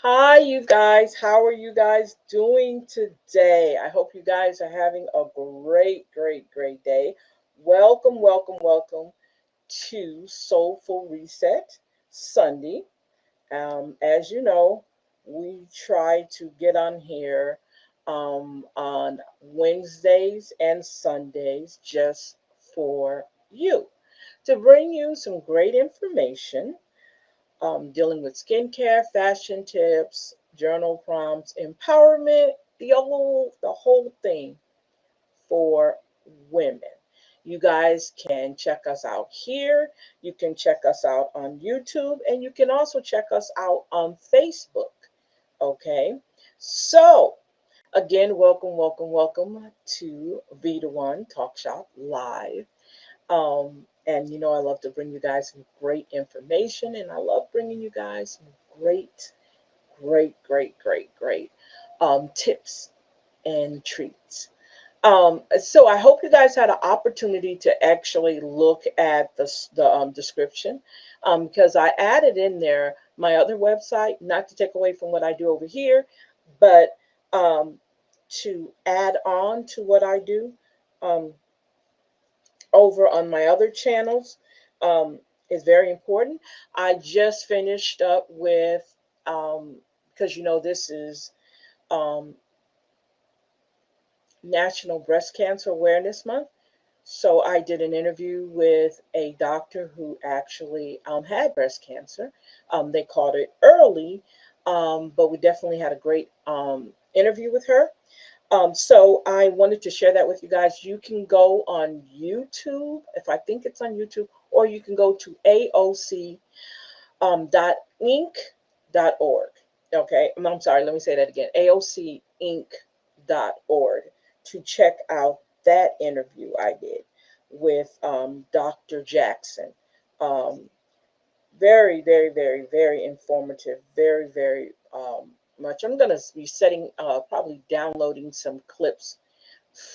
Hi, you guys. How are you guys doing today? I hope you guys are having a great day. Welcome to Soulful Reset Sunday. As you know, we try to get on here on Wednesdays and Sundays just for you to bring you some great information dealing with skincare, fashion tips, journal prompts, empowerment, the whole thing for women. You guys can check us out here. You can check us out on YouTube, and you can also check us out on Facebook. Okay, so again, welcome to Vita One Talk Shop Live. And I love to bring you guys some great information, and I love bringing you guys some great tips and treats. So I hope you guys had an opportunity to actually look at the description, because I added in there my other website, not to take away from what I do over here, but um, to add on to what I do. Um, Over on my other channels is very important. I just finished up with, because this is um, National Breast Cancer Awareness Month. So I did an interview with a doctor who actually had breast cancer. They caught it early, but we definitely had a great interview with her. So I wanted to share that with you guys. You can go on YouTube, if I think it's on YouTube, or you can go to AOC .inc.org. Okay, I'm sorry, let me say that again. AOCinc.org to check out that interview I did with Dr. Jackson. Um, very informative. Very much. I'm going to be setting, probably downloading some clips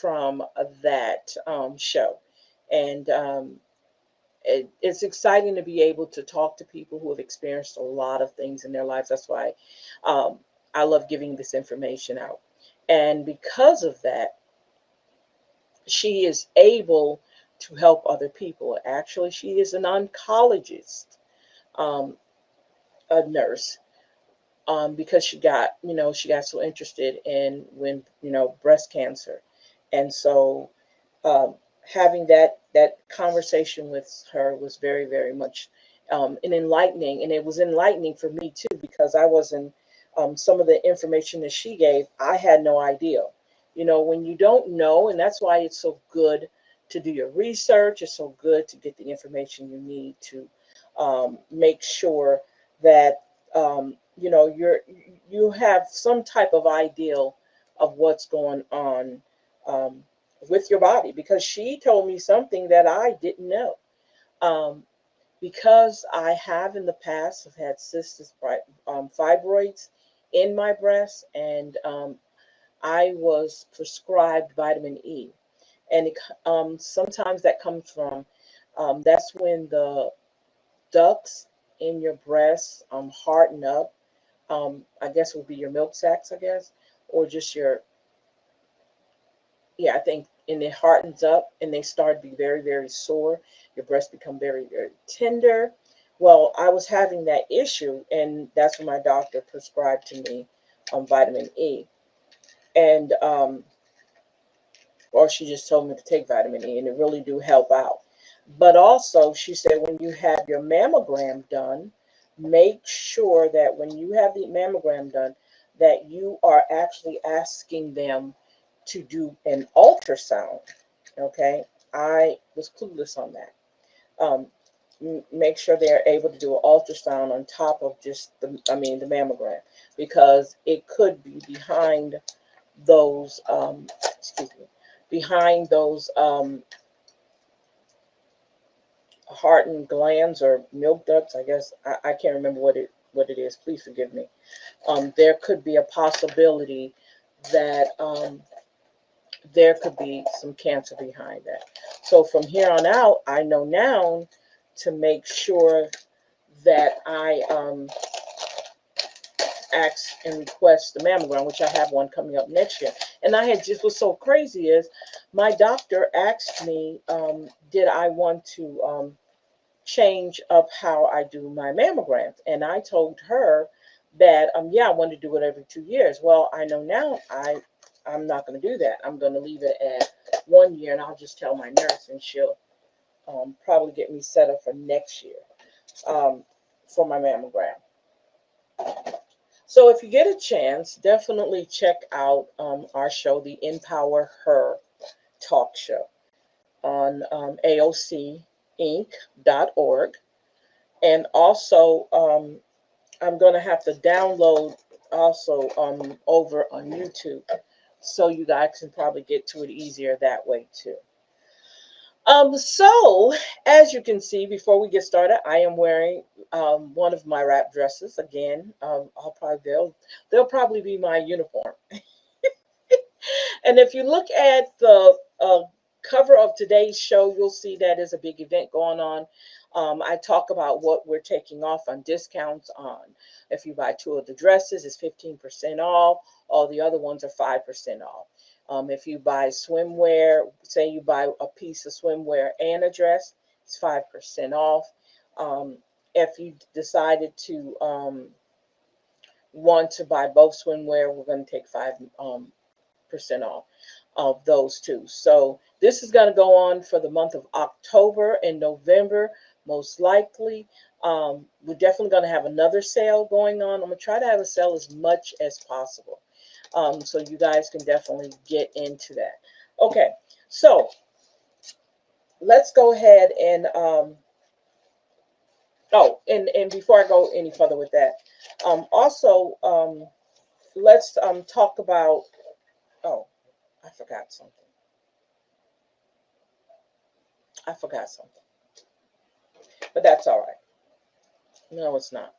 from that show. And it's exciting to be able to talk to people who have experienced a lot of things in their lives. That's why um, I love giving this information out. And because of that, she is able to help other people. Actually, she is an oncologist, um, a nurse, because she got so interested in when breast cancer, and so um, having that conversation with her was very much an enlightening, and it was enlightening for me too, because I wasn't some of the information that she gave, I had no idea. When you don't know, and that's why it's so good to do your research. It's so good to get the information you need to make sure that you have some type of ideal of what's going on um, with your body, because she told me something that I didn't know. Um, because I have in the past have had cystic fibroids in my breast, and I was prescribed vitamin E, and sometimes that comes from that's when the ducts in your breast harden up. I guess would be your milk sacs, I guess, or just your, yeah, I think, and it hardens up and they start to be very sore. Your breasts become very tender. Well, I was having that issue, and that's when my doctor prescribed to me vitamin E, and or she just told me to take vitamin E, and it really do help out. But also, she said when you have your mammogram done, make sure that when you have the mammogram done, that you are actually asking them to do an ultrasound. Okay, I was clueless on that. Um, Make sure they're able to do an ultrasound on top of just the mammogram, because it could be behind those excuse me, behind those hardened glands or milk ducts. I guess I can't remember what it is. Please forgive me. There could be a possibility that there could be some cancer behind that. So from here on out, I know now to make sure that I ask and request the mammogram, which I have one coming up next year. And I had just, what's so crazy is my doctor asked me, did I want to change up how I do my mammograms? And I told her that, yeah, I want to do it every 2 years. Well, I know now I'm not going to do that. I'm going to leave it at 1 year, and I'll just tell my nurse, and she'll probably get me set up for next year for my mammogram. So if you get a chance, definitely check out our show, the Empower Her Talk Show, on aocinc.org. And also, I'm going to have to download also over on YouTube, so you guys can probably get to it easier that way too. So as you can see, before we get started, I am wearing one of my wrap dresses again. They'll probably be my uniform. And if you look at the cover of today's show, you'll see that there's a big event going on. I talk about what we're taking off on discounts on. If you buy 2 of the dresses, it's 15% off. All the other ones are 5% off. If you buy swimwear, say you buy a piece of swimwear and a dress, it's 5% off. If you decided to want to buy both swimwear, we're going to take 5% off of those two. So this is going to go on for the month of October and November, most likely. We're definitely going to have another sale going on. I'm going to try to have a sale as much as possible. So you guys can definitely get into that. Okay, so let's go ahead and and before I go any further with that, also let's talk about, oh, I forgot something. But that's all right. No, it's not.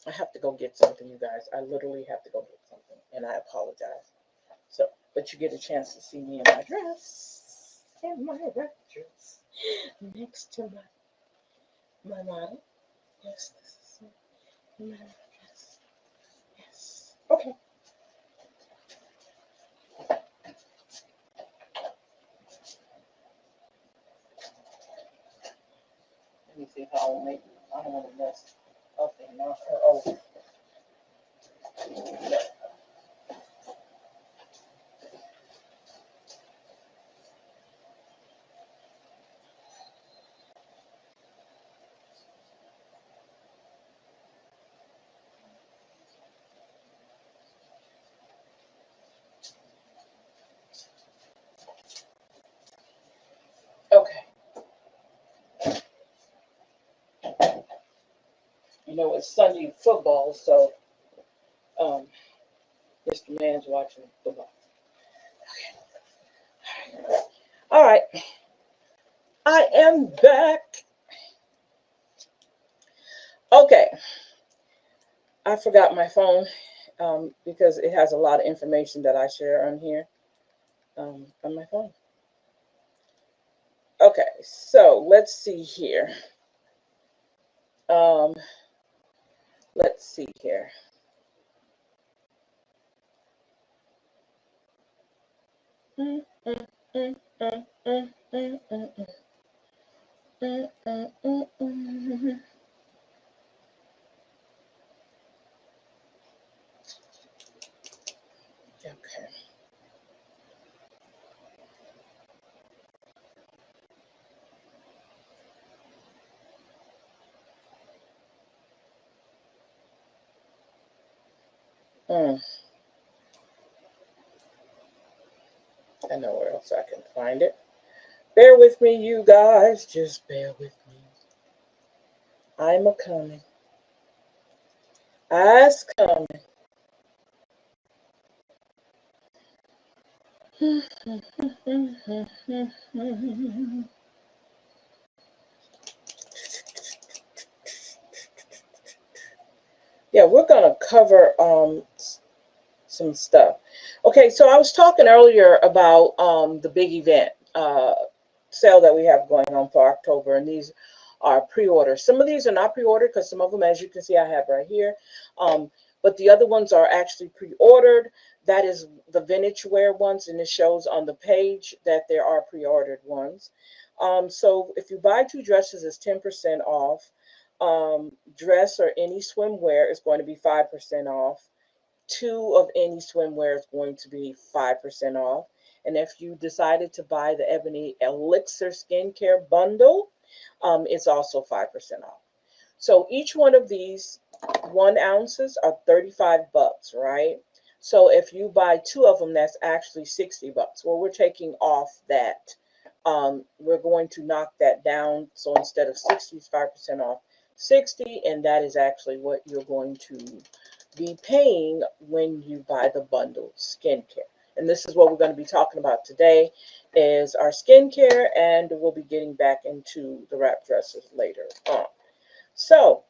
I have to go get something, you guys. I literally have to go get something, and I apologize. So, but you get a chance to see me in my dress, next to my model. Yes, this is my dress. Yes. Okay. Let me see if I don't make. I don't want to mess up and knock her over. Okay. You know, it's Sunday football, so Mr. Man's watching football. Okay. All right. I am back. Okay. I forgot my phone because it has a lot of information that I share on here on my phone. Okay, so let's see here. Let's see here. Okay. I know where else I can find it. Bear with me, you guys. Just bear with me. I'm a coming. I's coming. Yeah, we're gonna cover some stuff. Okay, so I was talking earlier about the big event sale that we have going on for October, and these are pre-order. Some of these are not pre-ordered because some of them, as you can see, I have right here. But the other ones are actually pre-ordered. That is the vintage wear ones, and it shows on the page that there are pre-ordered ones. So if you buy 2 dresses, it's 10% off. Dress or any swimwear is going to be 5% off. 2 of any swimwear is going to be 5% off. And if you decided to buy the Ebony Elixir skincare bundle, it's also 5% off. So each one of these 1 ounces are 35 bucks, right? So if you buy 2 of them, that's actually 60 bucks. Well, we're taking off that. We're going to knock that down. So instead of 60, it's 5% off 60, and that is actually what you're going to be paying when you buy the bundled skincare. And this is what we're going to be talking about today is our skincare, and we'll be getting back into the wrap dresses later on. So,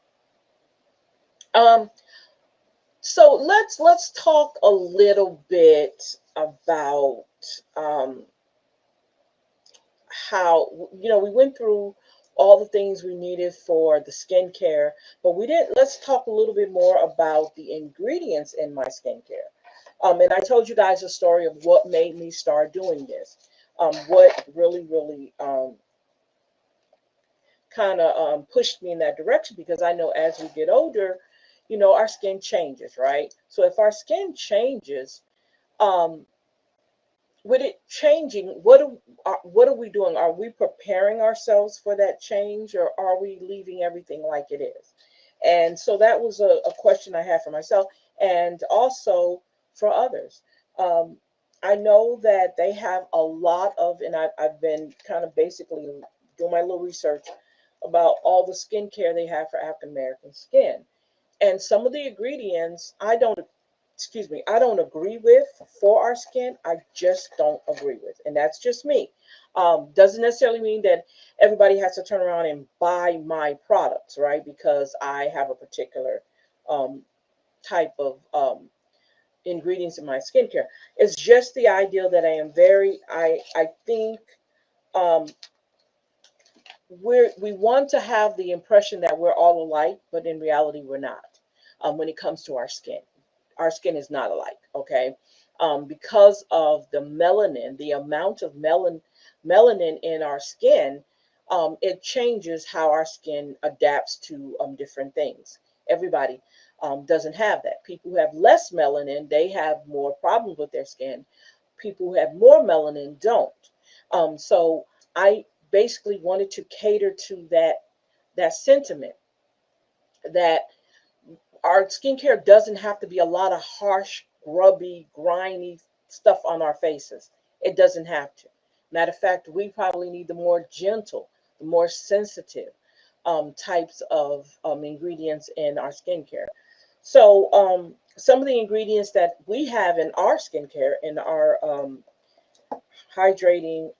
let's talk a little bit about how, we went through all the things we needed for the skincare, but we didn't. Let's talk a little bit more about the ingredients in my skincare. And I told you guys a story of what made me start doing this. What really kind of pushed me in that direction, because I know as we get older, our skin changes, right? So if our skin changes, um, with it changing, what are we doing? Are we preparing ourselves for that change, or are we leaving everything like it is? And so that was a question I had for myself, and also for others. Um, I know that they have a lot of, and I've been kind of basically doing my little research about all the skincare they have for African American skin. And some of the ingredients I don't agree with for our skin. I just don't agree with. And that's just me. Doesn't necessarily mean that everybody has to turn around and buy my products, right? Because I have a particular um, type of ingredients in my skincare. It's just the idea that I think um, we want to have the impression that we're all alike, but in reality, we're not. When it comes to our skin is not alike. Okay, because of the melanin, the amount of melanin in our skin, it changes how our skin adapts to different things. Everybody doesn't have that. People who have less melanin, they have more problems with their skin. People who have more melanin don't. So I basically wanted to cater to that sentiment that our skincare doesn't have to be a lot of harsh, grubby, grimy stuff on our faces. It doesn't have to. Matter of fact, we probably need the more gentle, the more sensitive types of ingredients in our skincare. So, some of the ingredients that we have in our skincare, in our hydrating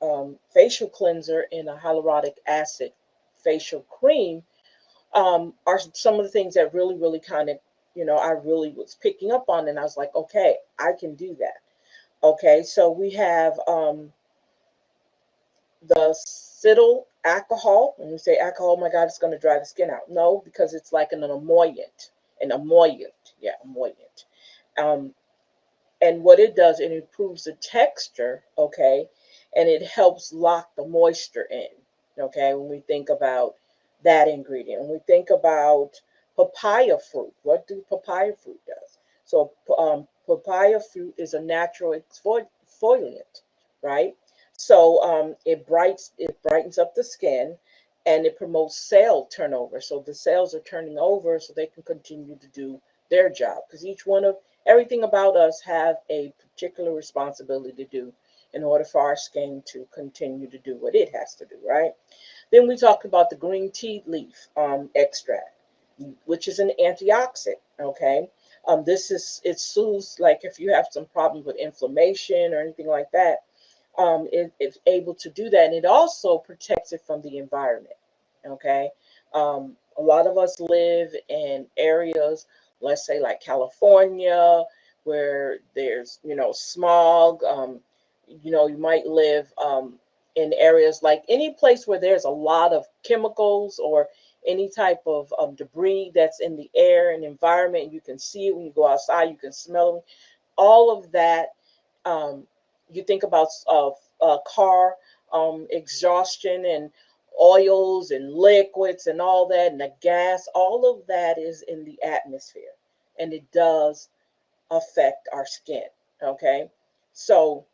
facial cleanser and a hyaluronic acid facial cream, are some of the things that really kind of, I really was picking up on, and I was like, okay, I can do that. Okay, so we have the cetyl alcohol. When we say alcohol, oh my God, it's going to dry the skin out. No, because it's like an emollient. Um, and what it does, it improves the texture, okay, and it helps lock the moisture in, okay. When we think about that ingredient, when we think about papaya fruit, what do papaya fruit does? So papaya fruit is a natural exfoliant, right? So it brightens up the skin, and it promotes cell turnover. So the cells are turning over so they can continue to do their job, because each one of everything about us have a particular responsibility to do in order for our skin to continue to do what it has to do, right? Then we talked about the green tea leaf extract, which is an antioxidant, okay? It soothes, like if you have some problems with inflammation or anything like that, it's able to do that. And it also protects it from the environment, okay? A lot of us live in areas, let's say like California, where there's, smog. You might live in areas like any place where there's a lot of chemicals or any type of debris that's in the air and environment. You can see it when you go outside, you can smell it. All of that, um, you think about car exhaustion and oils and liquids and all that, and the gas, all of that is in the atmosphere, and it does affect our skin. Okay, so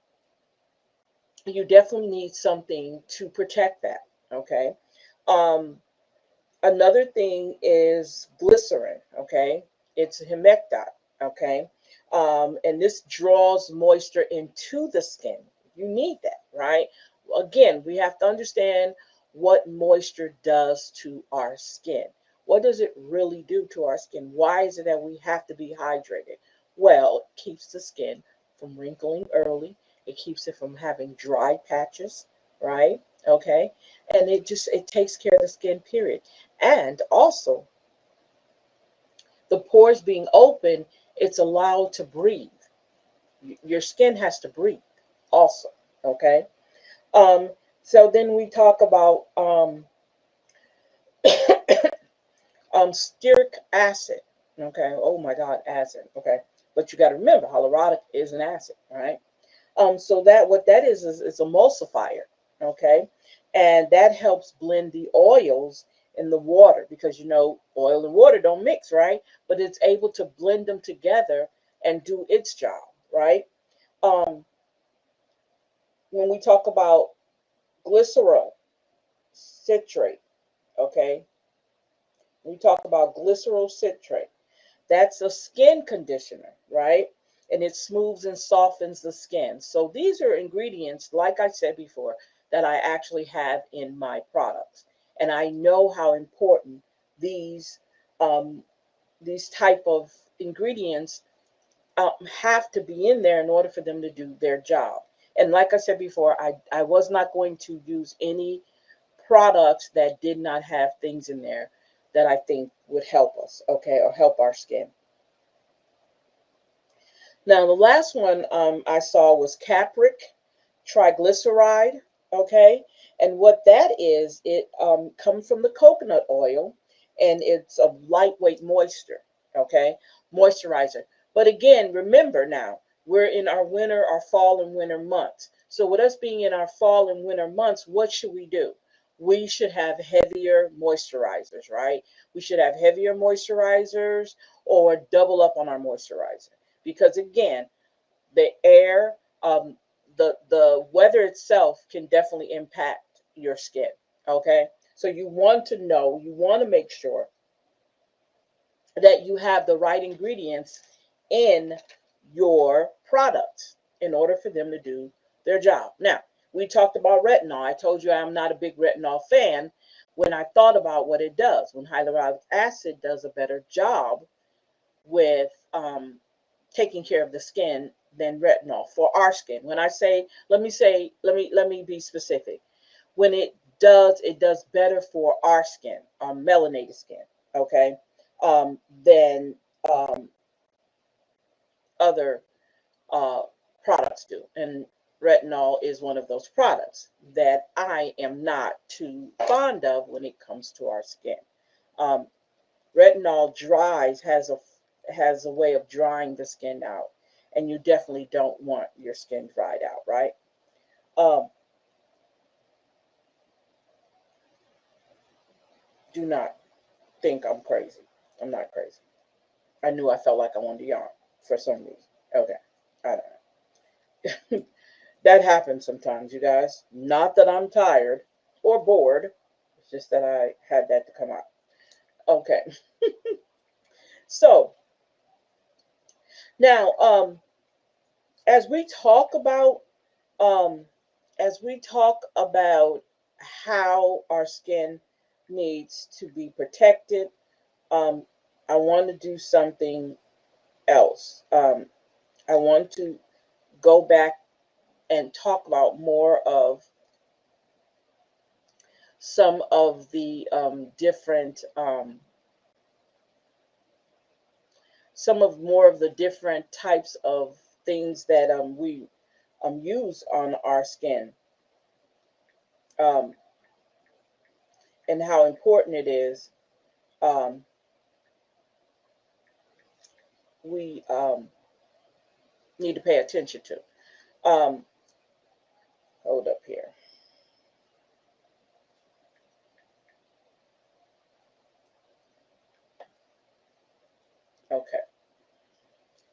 you definitely need something to protect that. Okay. Um, Another thing is glycerin. Okay, it's humectant. Okay, and this draws moisture into the skin. You need that, right? Again, we have to understand what moisture does to our skin. What does it really do to our skin? Why is it that we have to be hydrated? Well, it keeps the skin from wrinkling early. It keeps it from having dry patches, right? Okay, and it takes care of the skin, period. And also, the pores being open, it's allowed to breathe. Your skin has to breathe also. Okay. Um, so then we talk about stearic acid. Okay. Oh my God, acid. Okay. But you got to remember, hyaluronic is an acid, right? So that what that is emulsifier, okay, and that helps blend the oils in the water because oil and water don't mix, right? But it's able to blend them together and do its job, right? Um, when we talk about glycerol citrate, okay, we talk about glycerol citrate. That's a skin conditioner, right? And it smooths and softens the skin. So these are ingredients, like I said before, that I actually have in my products. And I know how important these um, these type of ingredients have to be in there in order for them to do their job. And like I said before, I was not going to use any products that did not have things in there that I think would help us, okay, or help our skin. Now, the last one I saw was capric triglyceride. Okay. And what that is, it comes from the coconut oil and it's a lightweight moisture. Okay. Moisturizer. But again, remember now, we're in our winter, our fall and winter months. So, with us being in our fall and winter months, what should we do? We should have heavier moisturizers, right? We should have heavier moisturizers or double up on our moisturizer because again, the air, the weather itself can definitely impact your skin. Okay, so you want to know, you want to make sure that you have the right ingredients in your products in order for them to do their job. Now, we talked about retinol. I told you I'm not a big retinol fan. When I thought about what it does, when hyaluronic acid does a better job with taking care of the skin than retinol for our skin. When I say, let me be specific. When it does better for our skin, our melanated skin, okay, than other uh, products do. And retinol is one of those products that I am not too fond of when it comes to our skin. Um, Retinol dries has a way of drying the skin out, and you definitely don't want your skin dried out, right? Um, do not think I'm crazy. I'm not crazy. I knew I felt like I wanted to yawn for some reason. Okay, I don't know. That happens sometimes, you guys. Not that I'm tired or bored. It's just that I had that to come out. Okay, so now as we talk about um, as we talk about how our skin needs to be protected, um, I want to do something else. I want to go back and talk about more of some of the different, some of more of the different types of things that we use on our skin. um, and how important it is, um, we need to pay attention to. Um, hold up here. Okay.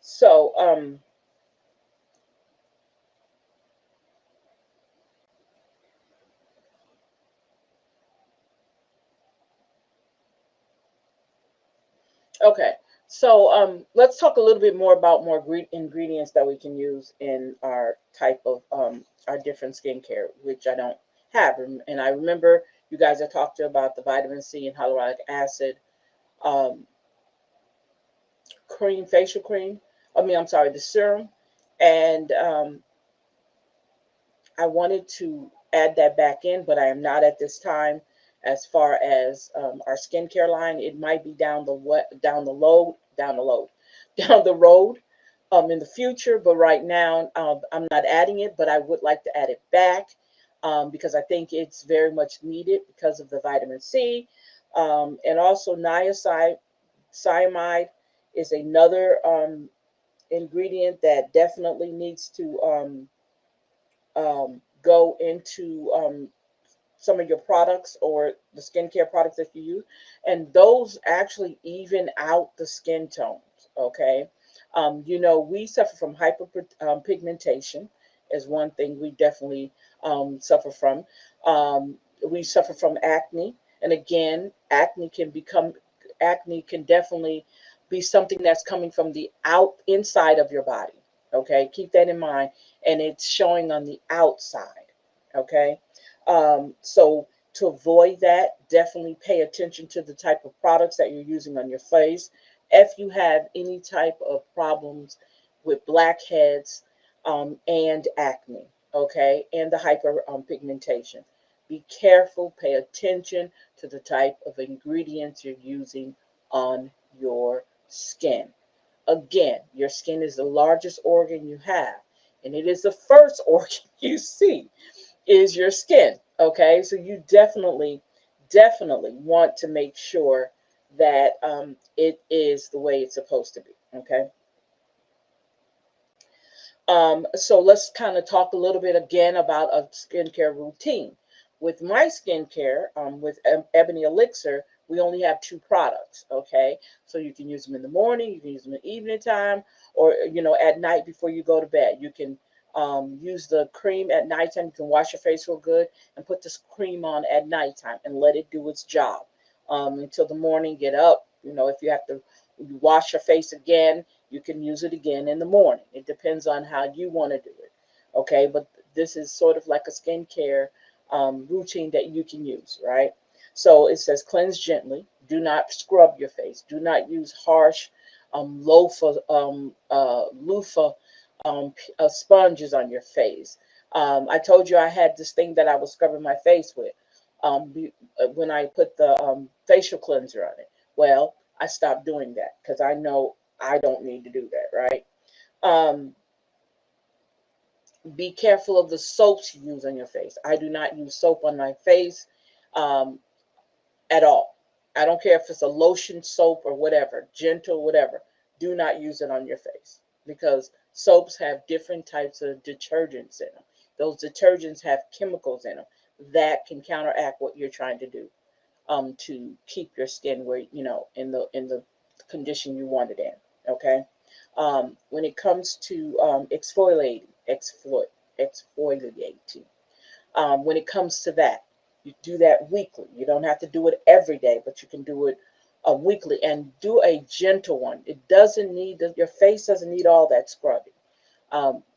So, okay. So, let's talk a little bit more about more ingredients that we can use in our type of our different skincare, which I don't have. And I remember you guys have talked about the vitamin C and hyaluronic acid um, cream, facial cream. I'm sorry, the serum, and I wanted to add that back in, but I am not at this time. As far as our skincare line, it might be down the road in the future. But right now, I'm not adding it, but I would like to add it back because I think it's very much needed because of the vitamin C, and also niacinamide is another ingredient that definitely needs to go into some of your products or the skincare products that you use, and those actually even out the skin tones. Okay, we suffer from hyperpigmentation, is one thing we definitely suffer from. We suffer from acne, and again, acne can definitely be something that's coming from the inside of your body. Okay, keep that in mind, and it's showing on the outside. Okay, so to avoid that, definitely pay attention to the type of products that you're using on your face. If you have any type of problems with blackheads and acne, okay, and the hyper pigmentation, be careful, pay attention to the type of ingredients you're using on your skin. Again, your skin is the largest organ you have, and it is the first organ you see is your skin. Okay, so you definitely want to make sure that it is the way it's supposed to be. Okay, so let's kind of talk a little bit again about a skincare routine. With my skincare, with Ebony Elixir, we only have two products. Okay, so you can use them in the morning, you can use them in the evening time, or at night before you go to bed. You can use the cream at nighttime. You can wash your face real good and put this cream on at nighttime and let it do its job until the morning. Get up. If you have to wash your face again, you can use it again in the morning. It depends on how you want to do it. Okay, but this is sort of like a skincare routine that you can use, right? So it says cleanse gently. Do not scrub your face. Do not use harsh loofah sponges on your face. I told you I had this thing that I was scrubbing my face with when I put the facial cleanser on it. Well, I stopped doing that because I know I don't need to do that, right? Um, be careful of the soaps you use on your face. I do not use soap on my face um, at all. I don't care if it's a lotion soap or whatever, gentle, whatever. Do not use it on your face because soaps have different types of detergents in them. Those detergents have chemicals in them that can counteract what you're trying to do to keep your skin where in the condition you want it in. Okay. When it comes to exfoliating, when it comes to that, you do that weekly. You don't have to do it every day, but you can do it weekly and do a gentle one. It doesn't need your face doesn't need all that scrubbing.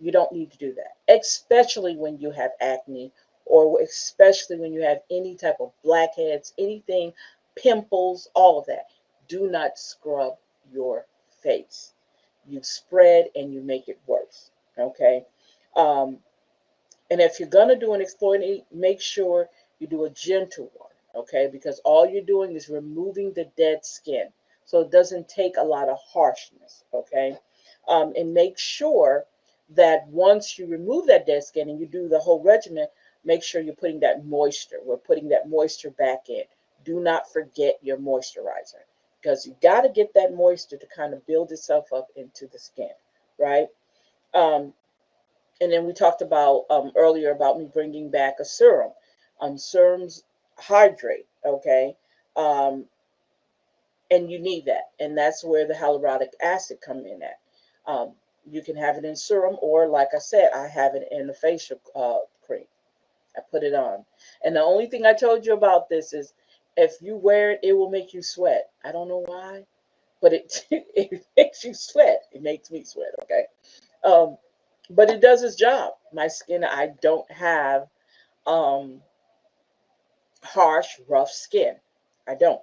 You don't need to do that, especially when you have acne or especially when you have any type of blackheads, anything, pimples, all of that. Do not scrub your face. You spread and you make it worse. Okay. Um, and if you're going to do an exfoliate, make sure you do a gentle one. Okay. Because all you're doing is removing the dead skin. So it doesn't take a lot of harshness. Okay. And make sure that once you remove that dead skin and you do the whole regimen, make sure you're putting that moisture. We're putting that moisture back in. Do not forget your moisturizer, because you got to get that moisture to kind of build itself up into the skin, right? Um, and then we talked about earlier about me bringing back a serum. Serums hydrate, okay? Um, and you need that, and that's where the hyaluronic acid come in at. Um, you can have it in serum, or like I said, I have it in the facial cream. I put it on, and the only thing I told you about this is if you wear it, it will make you sweat. I don't know why, but it it makes you sweat. It makes me sweat. Okay, um, but it does its job. My skin, I don't have um, harsh, rough skin. I don't.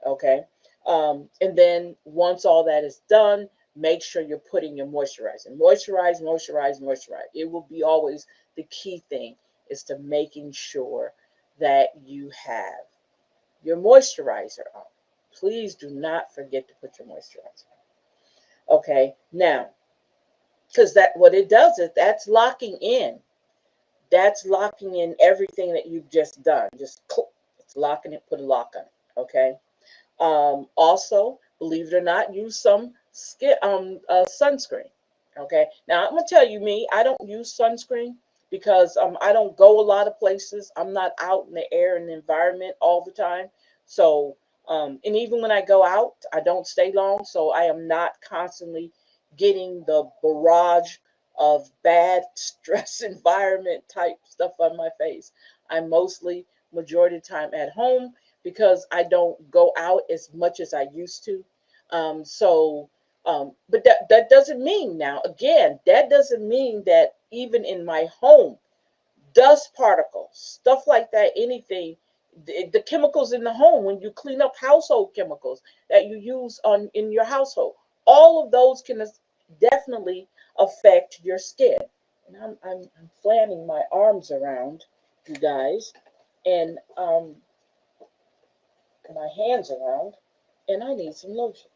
Okay. And then once all that is done, make sure you're putting your moisturizer. Moisturize, moisturize, moisturize. It will be always the key thing is to making sure that you have your moisturizer on. Please do not forget to put your moisturizer on. Okay. Now, because that what it does is that's locking in. That's locking in everything that you've just done. Just click. It's locking it, put a lock on it. Okay. Also, believe it or not, use some sunscreen. Okay. Now I'm gonna tell you, me, I don't use sunscreen because I don't go a lot of places. I'm not out in the air and the environment all the time. So and even when I go out, I don't stay long. So I am not constantly getting the barrage of bad stress environment type stuff on my face. I'm mostly majority of the time at home because I don't go out as much as I used to. But that doesn't mean now, again, that doesn't mean that even in my home, dust particles, stuff like that, anything, the chemicals in the home, when you clean up household chemicals that you use on in your household, all of those can definitely affect your skin. And I'm flailing my arms around, you guys, and my hands around, and I need some lotion.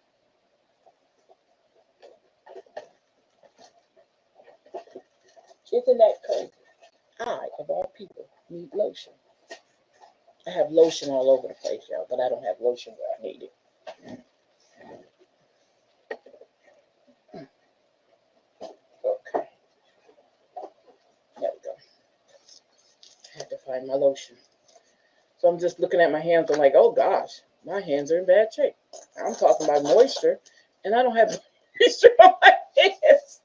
Isn't that crazy? I, of all people, need lotion. I have lotion all over the place, y'all, but I don't have lotion where I need it. Okay, there we go. I had to find my lotion. So I'm just looking at my hands. I'm like, oh gosh, my hands are in bad shape. I'm talking about moisture, and I don't have moisture on my hands.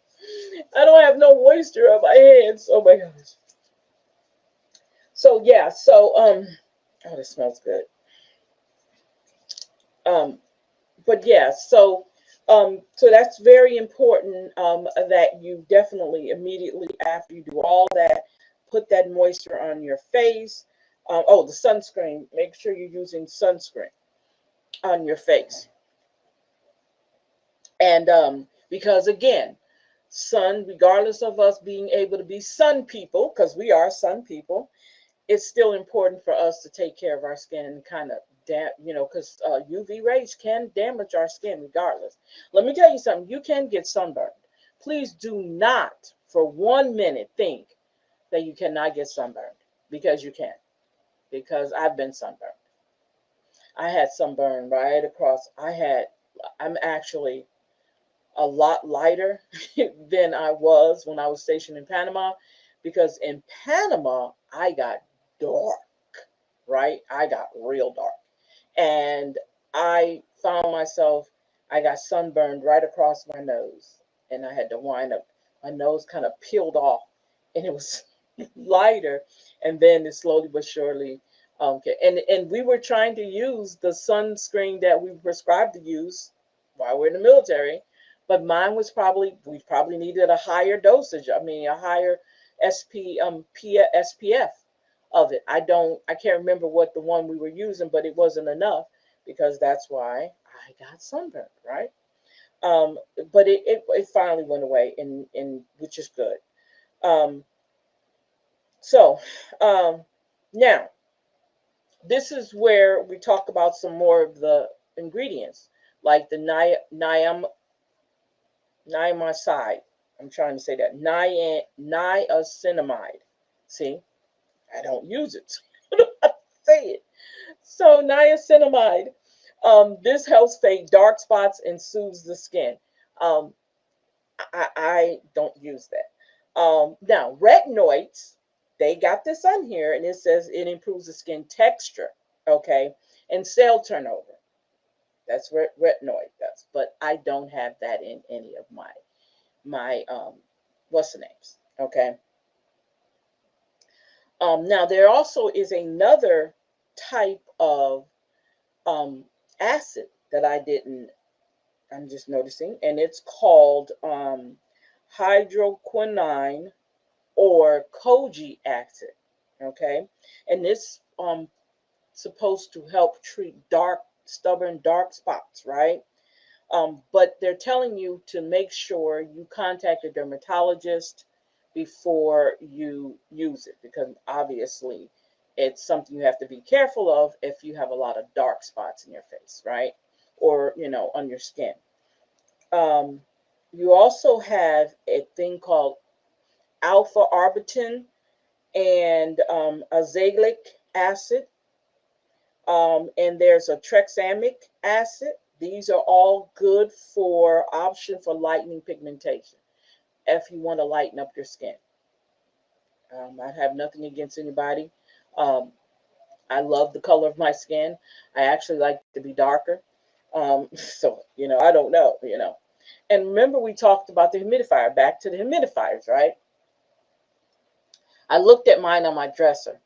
I don't have no moisture on my hands. Oh my gosh. So yeah, oh, this smells good. Um, but yeah, so that's very important, that you definitely immediately after you do all that, put that moisture on your face. Oh, the sunscreen. Make sure you're using sunscreen on your face, and because again, sun, regardless of us being able to be sun people, because we are sun people, it's still important for us to take care of our skin and kind of because UV rays can damage our skin regardless. Let me tell you something. You can get sunburned. Please do not for 1 minute think that you cannot get sunburned, because you can. Because I've been sunburned. I had sunburn right across. I'm actually a lot lighter than I was when I was stationed in Panama, because in Panama I got dark, right? I got real dark. And I found myself, I got sunburned right across my nose, and I had to wind up, my nose kind of peeled off, and it was lighter, and then it slowly but surely. Okay, and we were trying to use the sunscreen that we were prescribed to use while we're in the military, but mine was we probably needed a higher dosage. I mean, a higher SPF of it. I can't remember what the one we were using, but it wasn't enough, because that's why I got sunburned, right? Um, but it finally went away, and which is good. Um, so now this is where we talk about some more of the ingredients, like the niacinamide. I'm trying to say that niacinamide. See, I don't use it. Say it. So niacinamide, this helps fade dark spots and soothes the skin. Um, I don't use that. Now, retinoids, they got this on here, and it says it improves the skin texture, okay, and cell turnover. That's what retinoid does. But I don't have that in any of my what's the names, okay. Now there also is another type of um, acid that I didn't. I'm just noticing, and it's called hydroquinone or koji acid. Okay, and this supposed to help treat stubborn dark spots, right? But they're telling you to make sure you contact a dermatologist before you use it, because obviously it's something you have to be careful of if you have a lot of dark spots in your face, right? Or, on your skin. Um, you also have a thing called alpha arbutin and azelaic acid, and there's a tranexamic acid. These are all good for option for lightening pigmentation if you want to lighten up your skin. I have nothing against anybody. Um, I love the color of my skin. I actually like to be darker. So, I don't know. And remember, we talked about the humidifier. Back to the humidifiers, right? I looked at mine on my dresser,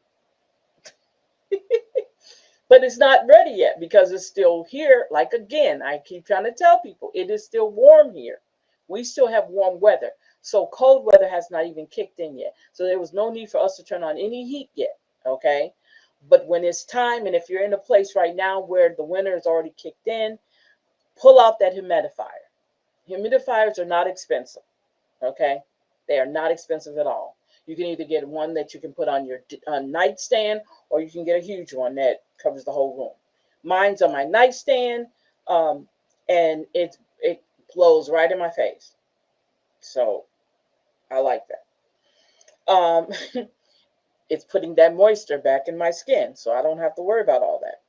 but it's not ready yet because it's still here. Like, again, I keep trying to tell people it is still warm here. We still have warm weather. So cold weather has not even kicked in yet. So there was no need for us to turn on any heat yet. Okay. But when it's time, and if you're in a place right now where the winter is already kicked in, pull out that humidifier. Humidifiers are not expensive. Okay. They are not expensive at all. You can either get one that you can put on your nightstand, or you can get a huge one that covers the whole room. Mine's on my nightstand, and it blows right in my face. So I like that. It's putting that moisture back in my skin, so I don't have to worry about all that.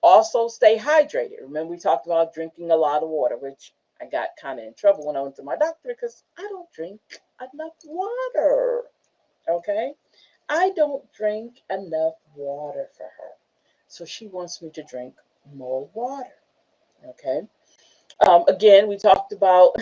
Also, stay hydrated. Remember, we talked about drinking a lot of water, which I got kind of in trouble when I went to my doctor because I don't drink enough water. Okay? I don't drink enough water for her. So she wants me to drink more water. Okay? Again, we talked about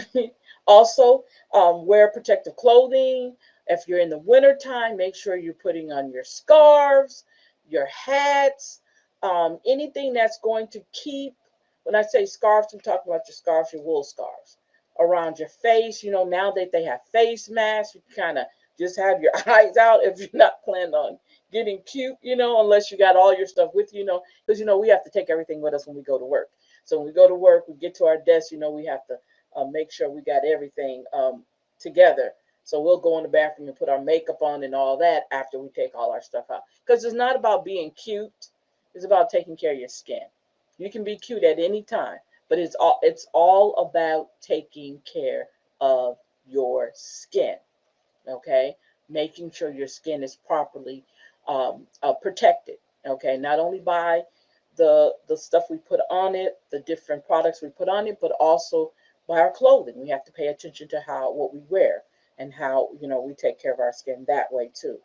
also wear protective clothing. If you're in the wintertime, make sure you're putting on your scarves, your hats, anything that's going to keep, when I say scarves, I'm talking about your scarves, your wool scarves around your face. Now that they have face masks, you kind of just have your eyes out if you're not planning on getting cute, unless you got all your stuff with you, because, we have to take everything with us when we go to work. So when we go to work, we get to our desk, we have to make sure we got everything together. So we'll go in the bathroom and put our makeup on and all that after we take all our stuff out. Because it's not about being cute. It's about taking care of your skin. You can be cute at any time, but it's all about taking care of your skin. Okay, making sure your skin is properly protected. Okay, not only by the stuff we put on it, the different products we put on it, but also by our clothing. We have to pay attention to what we wear and how we take care of our skin that way too.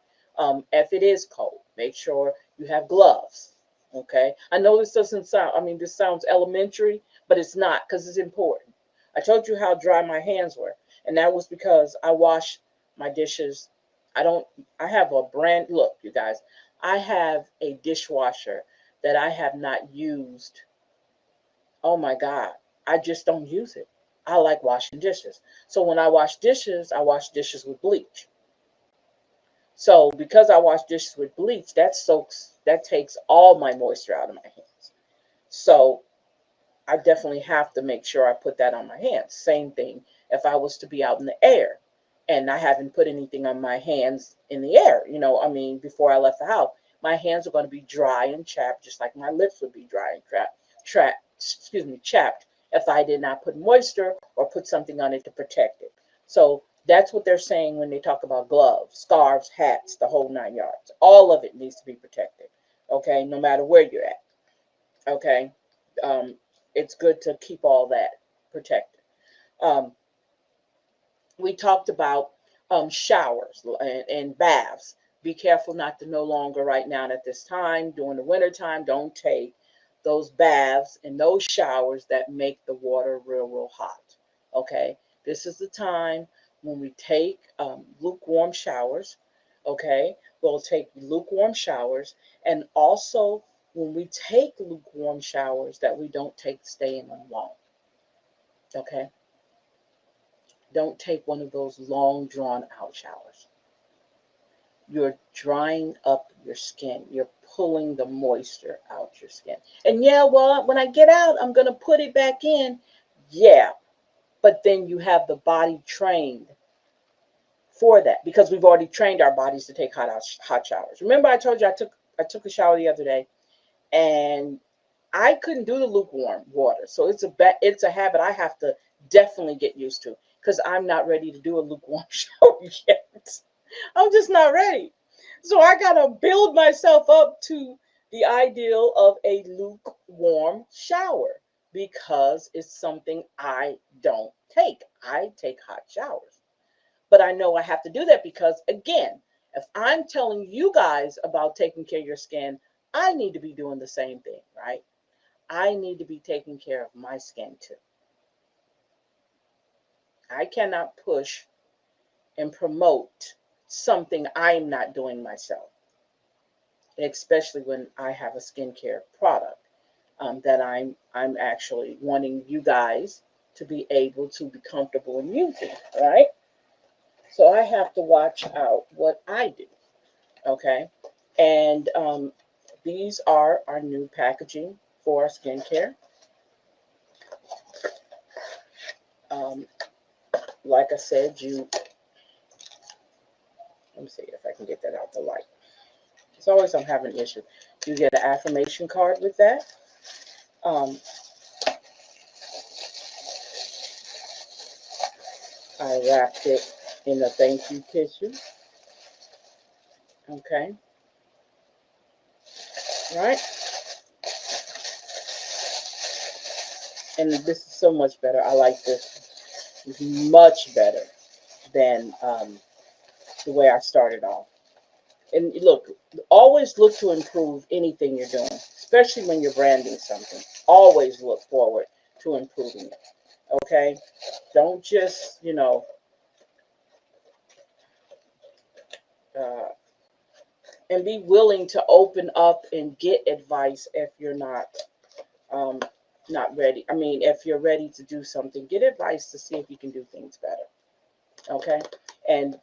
If it is cold, make sure you have gloves. Okay, I know this doesn't sound. I mean, this sounds elementary, but it's not, because it's important. I told you how dry my hands were, and that was because I wash my dishes. I have a brand, look, you guys, I have a dishwasher that I have not used. Oh my God, I just don't use it. I like washing dishes. So when I wash dishes with bleach. So because I wash dishes with bleach, that takes all my moisture out of my hands. So I definitely have to make sure I put that on my hands. Same thing if I was to be out in the air and I haven't put anything on my hands in the air, I mean, before I left the house, my hands are going to be dry and chapped, just like my lips would be dry and chapped if I did not put moisture or put something on it to protect it. So That's what they're saying when they talk about gloves, scarves, hats, the whole 9 yards. All of it needs to be protected. Okay, no matter where you're at. Okay, um, it's good to keep all that protected. Um, we talked about showers and baths. Be careful not to no longer right now at this time during the winter time. Don't take those baths and those showers that make the water real hot. Okay, this is the time when we take lukewarm showers. Okay, we'll take lukewarm showers, and also when we take lukewarm showers, that we don't take stay in them long. Okay, don't take one of those long drawn out showers. You're drying up your skin. You're pulling the moisture out your skin. And yeah, well, when I get out, I'm going to put it back in. Yeah, but then you have the body trained for that, because we've already trained our bodies to take hot showers. Remember, I told you I took a shower the other day, and I couldn't do the lukewarm water. So it's a habit I have to definitely get used to, because I'm not ready to do a lukewarm shower yet. I'm just not ready. So I gotta build myself up to the ideal of a lukewarm shower, because it's something I don't take. I take hot showers. But I know I have to do that because, again, if I'm telling you guys about taking care of your skin, I need to be doing the same thing, right? I need to be taking care of my skin too. I cannot push and promote something I'm not doing myself, especially when I have a skincare product that I'm actually wanting you guys to be able to be comfortable in using, right? So I have to watch out what I do, okay? And these are our new packaging for our skincare. Um, like I said, let me see if I can get that out the light. It's always I'm having an issue. You get an affirmation card with that. Um, I wrapped it in a thank you tissue. Okay. All right. And this is so much better. I like this. It's much better than the way I started off. And look, always look to improve anything you're doing, especially when you're branding something. Always look forward to improving it. Okay? Don't just, uh, and be willing to open up and get advice if you're um, not ready. I mean, if you're ready to do something, get advice to see if you can do things better. Okay? And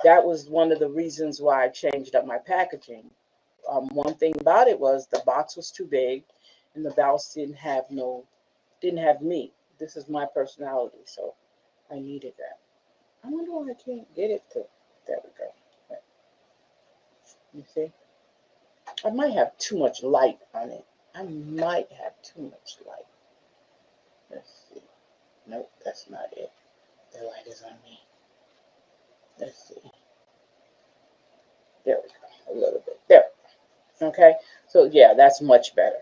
that was one of the reasons why I changed up my packaging. One thing about it was the box was too big, and the box didn't have me. This is my personality, so I needed that. I wonder why I can't get it to. There we go. You see, I might have too much light on it. I might have too much light. Let's see. Nope, that's not it. The light is on me. Let's see. There we go. A little bit. There. Okay. So yeah, that's much better.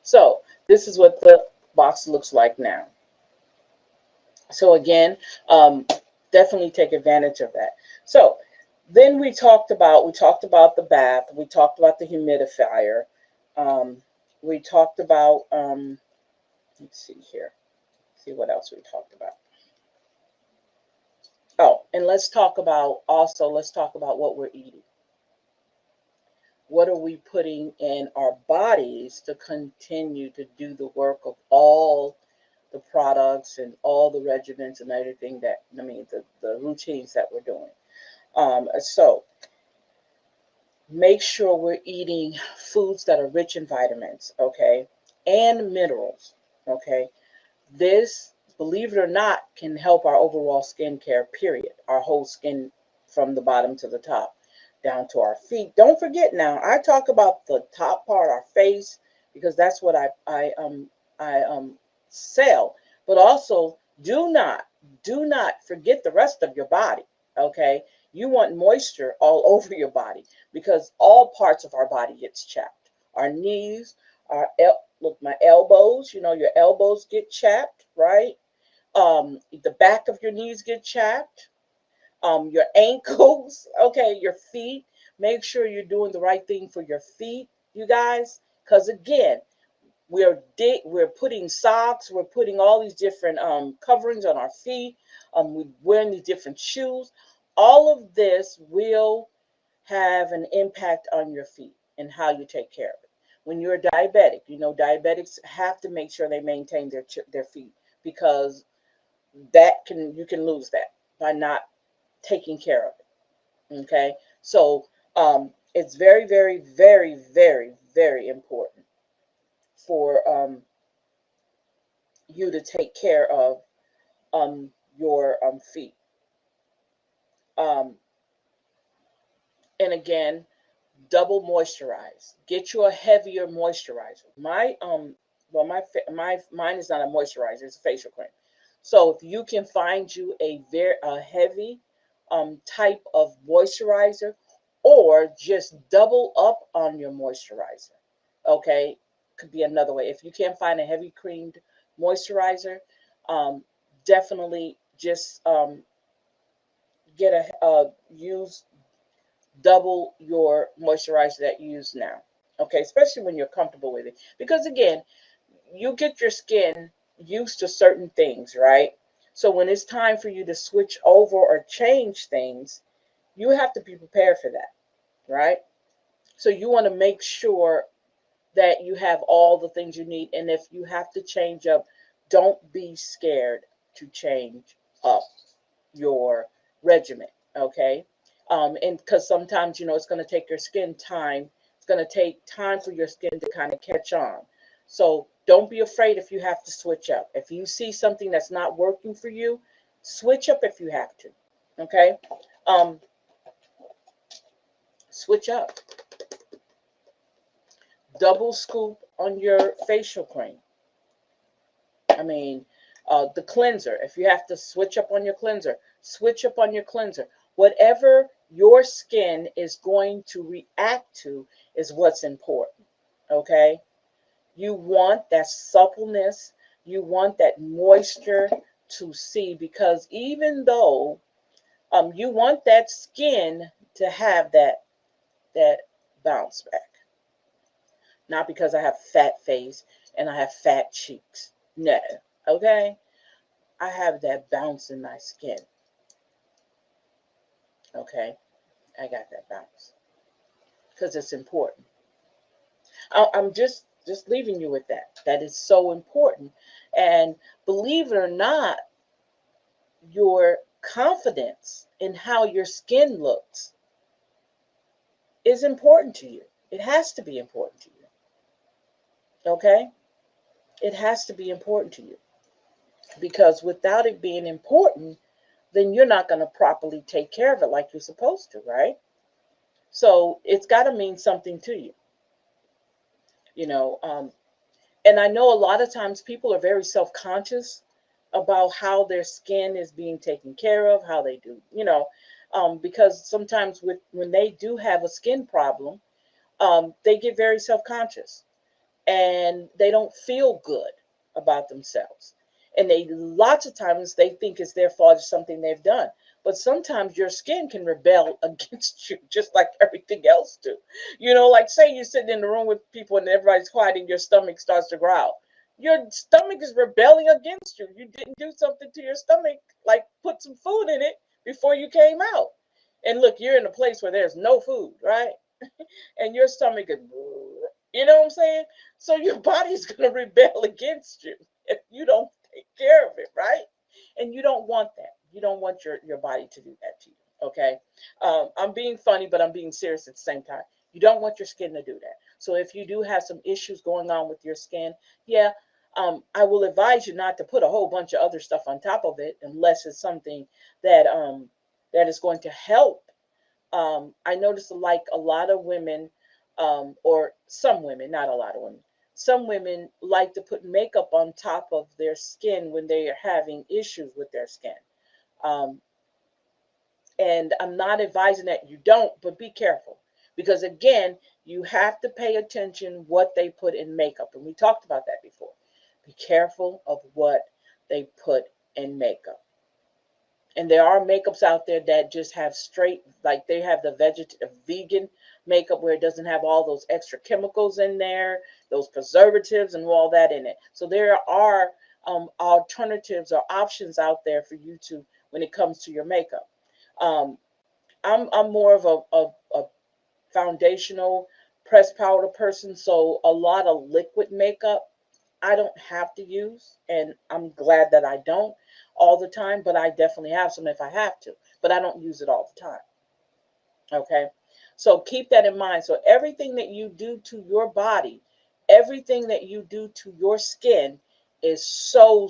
So this is what the box looks like now. So again, definitely take advantage of that. So then we talked about the bath, we talked about the humidifier, we talked about let's see here, see what else we talked about. Oh, and let's talk about what we're eating. What are we putting in our bodies to continue to do the work of all the products and all the regiments and everything that, I mean, the routines that we're doing. So make sure we're eating foods that are rich in vitamins, okay, and minerals, okay. This, believe it or not, can help our overall skincare, period. Our whole skin from the bottom to the top, down to our feet. Don't forget now, I talk about the top part, our face, because that's what I sell. But also, do not do not forget the rest of your body. Okay, you want moisture all over your body because all parts of our body gets chapped. Our knees, look, my elbows, you know, your elbows get chapped, right? The back of your knees get chapped. Your ankles, okay, your feet. Make sure you're doing the right thing for your feet, you guys, because again, we're putting socks, we're putting all these different coverings on our feet, we're wearing these different shoes. All of this will have an impact on your feet and how you take care of it. When you're diabetic, you know, diabetics have to make sure they maintain their feet because you can lose that by not taking care of it. Okay, so it's very, very, very, very, very important for you to take care of your feet. Um, and again, double moisturize. Get you a heavier moisturizer. Mine is not a moisturizer; it's a facial cream. So if you can find you a heavy type of moisturizer, or just double up on your moisturizer. Okay, could be another way. If you can't find a heavy creamed moisturizer, um, definitely just get use double your moisturizer that you use now. Okay, especially when you're comfortable with it. Because again, you get your skin used to certain things, right? So when it's time for you to switch over or change things, you have to be prepared for that, right? So you want to make sure that you have all the things you need. And if you have to change up, don't be scared to change up your regimen, okay? And because sometimes, you know, it's going to take your skin time. It's going to take time for your skin to kind of catch on. So don't be afraid if you have to switch up. If you see something that's not working for you, switch up if you have to, okay? Um, Switch up. Double scoop on your facial cream. I mean, the cleanser. If you have to switch up on your cleanser, switch up on your cleanser. Whatever your skin is going to react to is what's important. Okay? You want that suppleness, you want that moisture to see, because even though you want that skin to have that bounce back. Not because I have fat face and I have fat cheeks. No. Okay? I have that bounce in my skin. Okay? I got that bounce because it's important. I'm just leaving you with that. That is so important. And believe it or not, your confidence in how your skin looks is important to you. It has to be important to you. Okay? It has to be important to you because without it being important, then you're not going to properly take care of it like you're supposed to, right? So it's got to mean something to you, you know. And I know a lot of times people are very self-conscious about how their skin is being taken care of, how they do, you know, because sometimes when they do have a skin problem, they get very self-conscious and they don't feel good about themselves. And they lots of times they think it's their fault, it's something they've done. But sometimes your skin can rebel against you just like everything else do. You know, like say you're sitting in the room with people and everybody's quiet and your stomach starts to growl. Your stomach is rebelling against you. You didn't do something to your stomach, like put some food in it before you came out. And look, you're in a place where there's no food, right? And your stomach is, you know what I'm saying? So your body's going to rebel against you if you don't take care of it, right? And you don't want that. You don't want your body to do that to you, okay? I'm being funny, but I'm being serious at the same time. You don't want your skin to do that. So if you do have some issues going on with your skin, yeah, I will advise you not to put a whole bunch of other stuff on top of it unless it's something that is going to help. I noticed like a lot of women, or some women, not a lot of women, some women like to put makeup on top of their skin when they are having issues with their skin. Um, and I'm not advising that you don't, but be careful. Because again, you have to pay attention what they put in makeup. And we talked about that before. Be careful of what they put in makeup. And there are makeups out there that just have straight, like they have the vegan makeup where it doesn't have all those extra chemicals in there, those preservatives and all that in it. So there are alternatives or options out there for you to, when it comes to your makeup. Um, I'm more of a foundational pressed powder person, so a lot of liquid makeup I don't have to use, and I'm glad that I don't all the time, but I definitely have some if I have to, but I don't use it all the time. Okay, so keep that in mind. So everything that you do to your body, everything that you do to your skin is so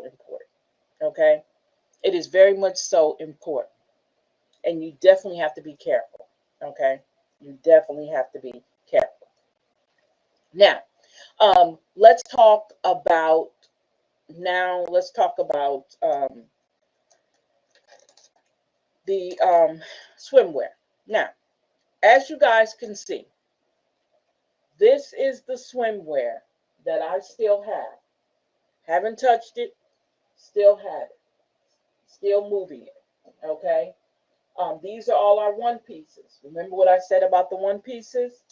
important. Okay, it is very much so important, and you definitely have to be careful. Okay, you definitely have to be careful. Now, let's talk about the swimwear. Now, as you guys can see, this is the swimwear that I still have. Haven't touched it, still have it, still moving it. Okay. These are all our one pieces. Remember what I said about the one pieces?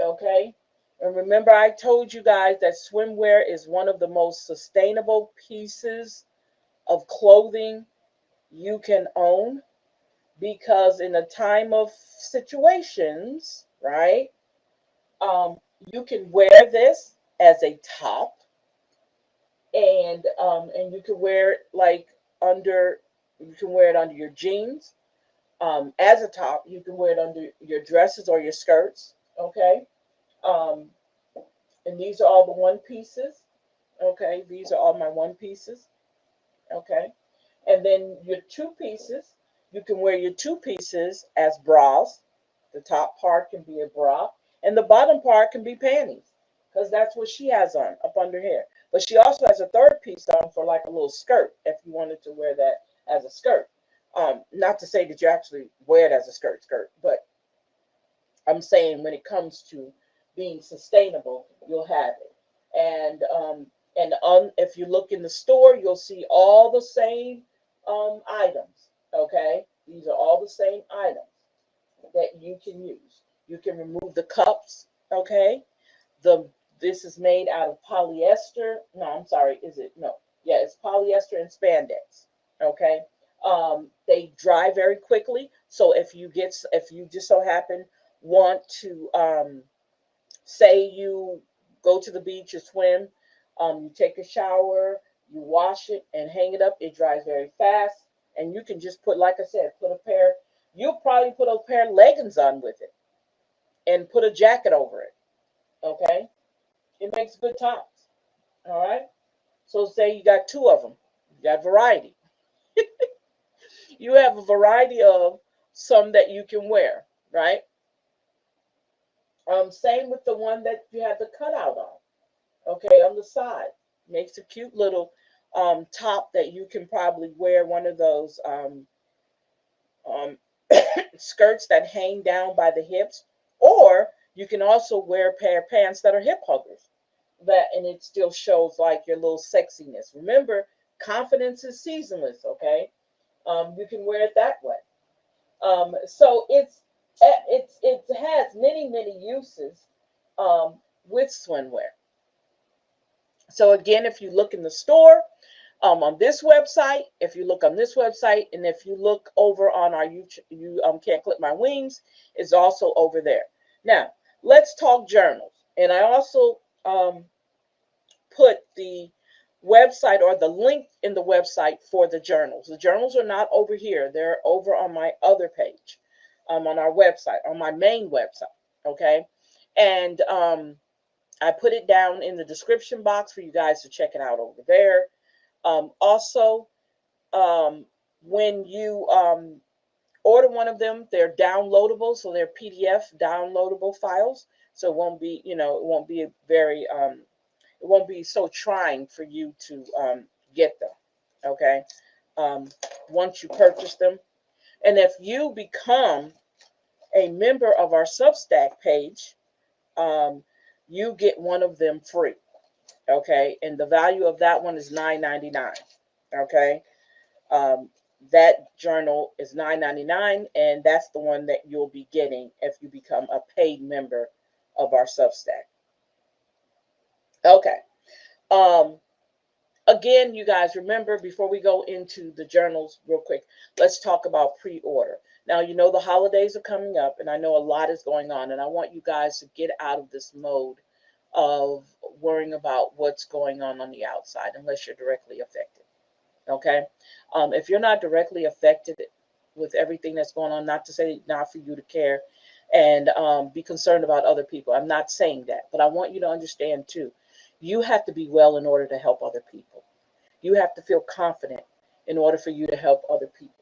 Okay. And remember, I told you guys that swimwear is one of the most sustainable pieces of clothing you can own, because in a time of situations, right, you can wear this as a top, and you can wear it like under, you can wear it under your jeans, as a top. You can wear it under your dresses or your skirts. Okay. Um, and these are all the one pieces. Okay, these are all my one pieces. Okay, and then your two pieces, you can wear your two pieces as bras. The top part can be a bra, and the bottom part can be panties, because that's what she has on up under here. But she also has a third piece on for like a little skirt if you wanted to wear that as a skirt. Not to say that you actually wear it as a skirt, but I'm saying when it comes to being sustainable, you'll have it. If you look in the store, you'll see all the same items. Okay, these are all the same items that you can use. You can remove the cups. Okay, the this is made out of polyester. No, I'm sorry. Is it no? Yeah, it's polyester and spandex. Okay, they dry very quickly. So if you just so happen want to say you go to the beach, you swim, you take a shower, you wash it and hang it up. It dries very fast, and you can just put, like I said, put a pair. You'll probably put a pair of leggings on with it and put a jacket over it. Okay, it makes good tops. All right. So say you got two of them. You got variety. You have a variety of some that you can wear, right? Same with the one that you have the cutout on. Okay, on the side. Makes a cute little top that you can probably wear one of those um, skirts that hang down by the hips, or you can also wear a pair of pants that are hip huggers. That, and it still shows like your little sexiness. Remember, confidence is seasonless. Okay, you can wear it that way. So it has many uses with swimwear. So again, if you look in the store, on this website, if you look on this website, and if you look over on our YouTube, you can't clip my wings, is also over there. Now, let's talk journals. And I also put the website or the link in the website for the journals. The journals are not over here. They're over on my other page, on our website, on my main website. Okay. And I put it down in the description box for you guys to check it out over there. Also, when you order one of them, they're downloadable, so they're PDF downloadable files. So it won't be, it won't be a very, it won't be so trying for you to get them. Okay. Um, Once you purchase them. And if you become a member of our Substack page, um, you get one of them free. Okay. And the value of that one is $9.99. Okay. Um, that journal is $9.99, and that's the one that you'll be getting if you become a paid member of our Substack. Okay. Um, Again, you guys remember, before we go into the journals real quick, let's talk about pre-order. Now, the holidays are coming up, and I know a lot is going on, and I want you guys to get out of this mode of worrying about what's going on the outside unless you're directly affected. Okay. If you're not directly affected with everything that's going on, not to say not for you to care and be concerned about other people. I'm not saying that, but I want you to understand too, you have to be well in order to help other people. You have to feel confident in order for you to help other people.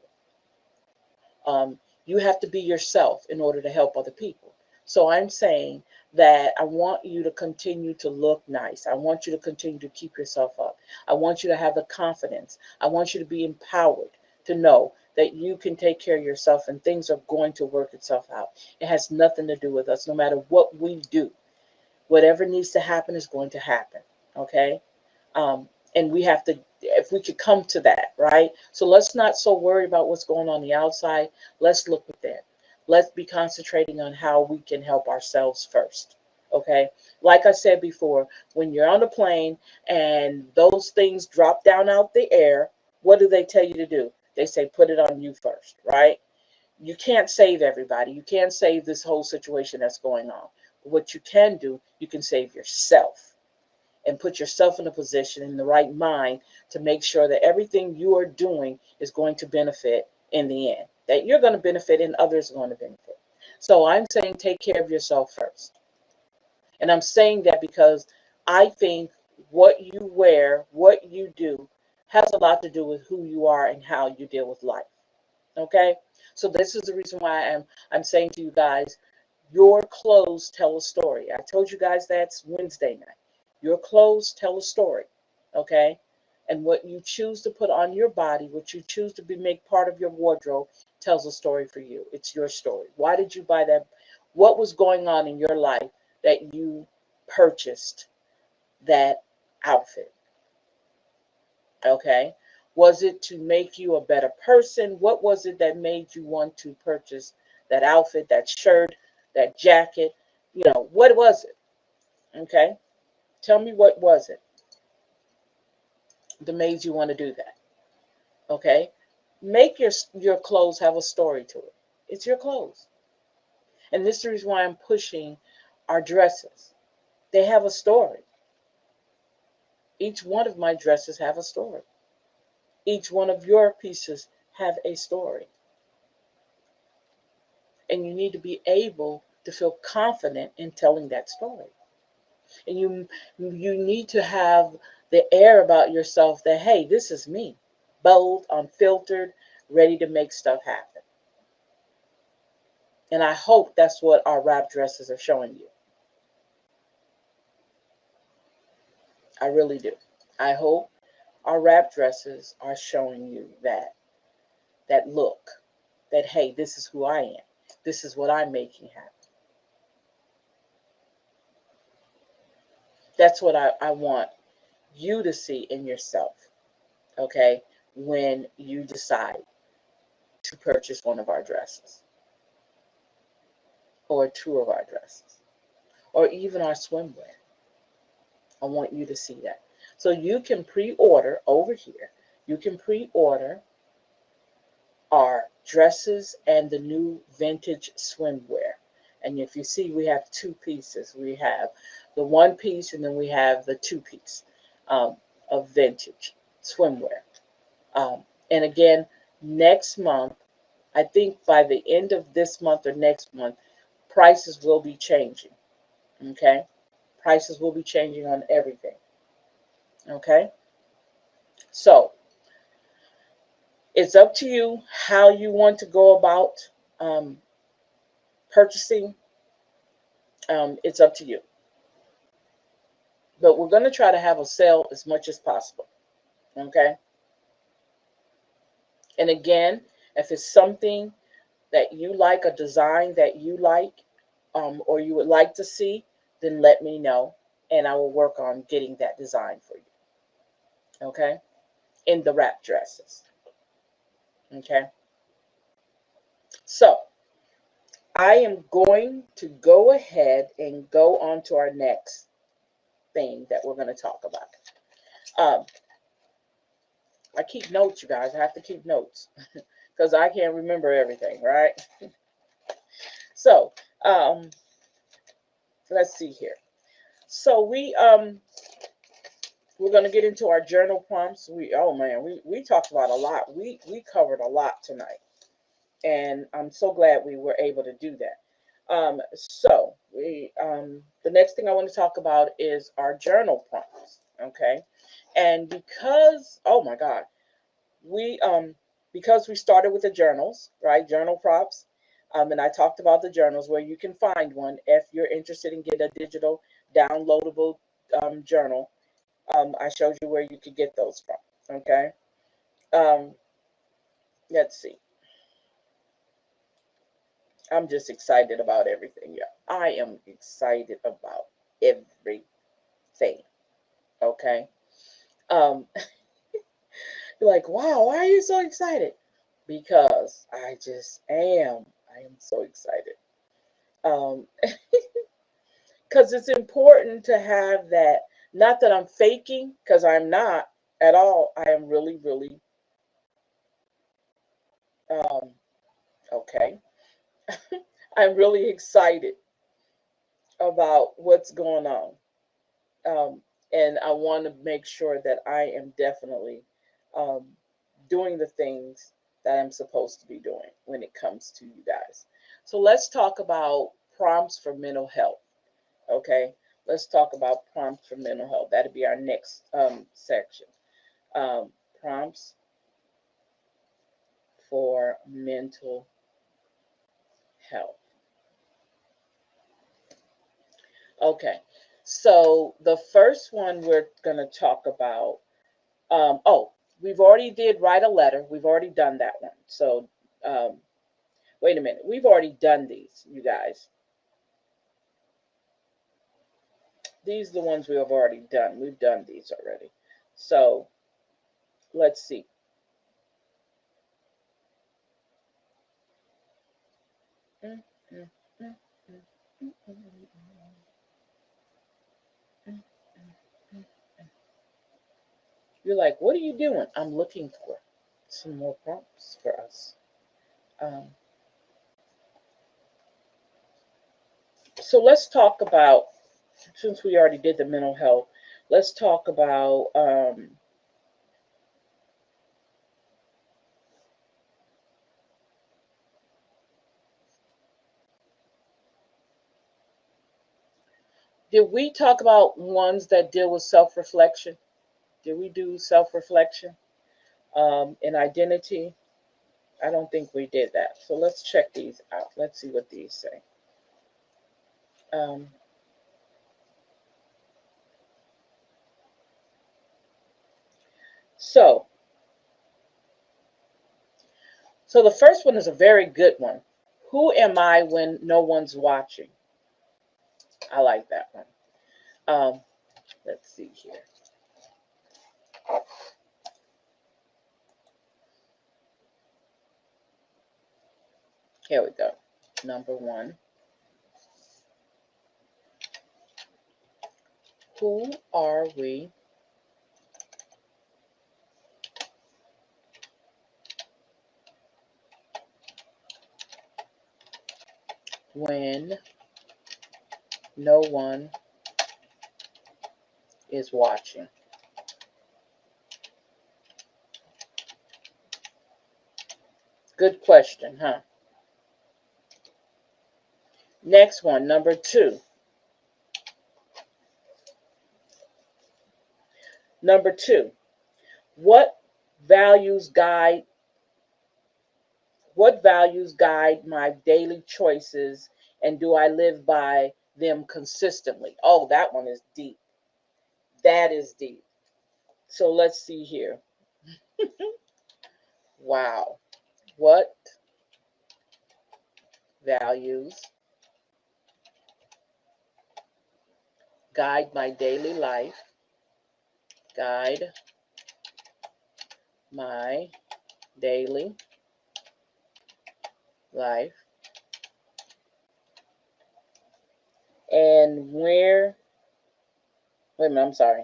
You have to be yourself in order to help other people. So I'm saying that I want you to continue to look nice. I want you to continue to keep yourself up. I want you to have the confidence. I want you to be empowered to know that you can take care of yourself and things are going to work itself out. It has nothing to do with us. No matter what we do, whatever needs to happen is going to happen. Okay. And we have to, if we could come to that, right? So let's not so worry about what's going on the outside. Let's look within. Let's be concentrating on how we can help ourselves first. Okay. Like I said before, when you're on a plane and those things drop down out the air, what do they tell you to do? They say, put it on you first, right? You can't save everybody. You can't save this whole situation that's going on. But what you can do, you can save yourself and put yourself in a position in the right mind to make sure that everything you are doing is going to benefit in the end, that you're going to benefit and others are going to benefit. So I'm saying take care of yourself first. And I'm saying that because I think what you wear, what you do, has a lot to do with who you are and how you deal with life. Okay? So this is the reason why I'm saying to you guys, your clothes tell a story. I told you guys that's Wednesday night. Your clothes tell a story. Okay? And what you choose to put on your body, what you choose to be make part of your wardrobe, tells a story for you. It's your story. Why did you buy that? What was going on in your life that you purchased that outfit? Okay? Was it to make you a better person? What was it that made you want to purchase that outfit, that shirt, that jacket? What was it? Okay? Tell me, what was it that made you want to do that? Okay? Make your clothes have a story to it. It's your clothes. And this is the reason why I'm pushing our dresses. They have a story. Each one of my dresses have a story. Each one of your pieces have a story. And you need to be able to feel confident in telling that story. And you need to have the air about yourself that, hey, this is me, bold, unfiltered, ready to make stuff happen. And I hope that's what our wrap dresses are showing you. I really do. I hope our wrap dresses are showing you that look, that, hey, this is who I am. This is what I'm making happen. That's what I want you to see in yourself, okay, when you decide to purchase one of our dresses or two of our dresses or even our swimwear. I want you to see that. So you can pre-order over here. You can pre-order our dresses and the new vintage swimwear. And if you see, we have two pieces. We have the one piece and then we have the two piece of vintage swimwear. And again, next month, I think by the end of this month or next month, prices will be changing. Okay? Prices will be changing on everything. Okay? So it's up to you how you want to go about purchasing It's up to you. But we're going to try to have a sale as much as possible. Okay. And again, if it's something that you like, a design that you like, or you would like to see, then let me know, and I will work on getting that design for you. Okay. In the wrap dresses. Okay. So I am going to go ahead and go on to our next thing that we're going to talk about. Um, I keep notes, you guys. I have to keep notes because I can't remember everything, right? So let's see here. So we're going to get into our journal prompts. We talked about a lot. We covered a lot tonight, and I'm so glad we were able to do that. So the next thing I want to talk about is our journal prompts. Okay, and because oh my God, we because we started with the journals, right? Journal prompts. And I talked about the journals where you can find one if you're interested in getting a digital downloadable journal. I showed you where you could get those from. Okay. Um, let's see. I'm just excited about everything. Yeah, I am excited about everything. Okay. Um, you're like, wow, why are you so excited? Because I just am. I am so excited. Um, because it's important to have that. Not that I'm faking, because I'm not at all. I am really, really um, okay. I'm really excited about what's going on. Um, and I want to make sure that I am definitely um, doing the things that I'm supposed to be doing when it comes to you guys. So let's talk about prompts for mental health. Okay, let's talk about prompts for mental health. That'll be our next section. Prompts for mental health. Okay, so the first one we're going to talk about. We've already did write a letter. We've already done that one. So um, wait a minute. We've already done these, you guys. These are the ones we have already done. We've done these already. So let's see. You're like, what are you doing? I'm looking for some more prompts for us. Um, so let's talk about, since we already did the mental health, let's talk about did we talk about ones that deal with self-reflection? Did we do self-reflection and identity? I don't think we did that. So let's check these out. Let's see what these say. Um, so the first one is a very good one. Who am I when no one's watching? I like that one. Let's see here. Here we go. Number one. Who are we when no one is watching? Good question, huh? Next one, number two. Number two, what values guide my daily choices, and do I live by them consistently. Oh, that one is deep. That is deep. So let's see here. Wow. What values guide my daily life? Guide my daily life. And wait a minute, I'm sorry.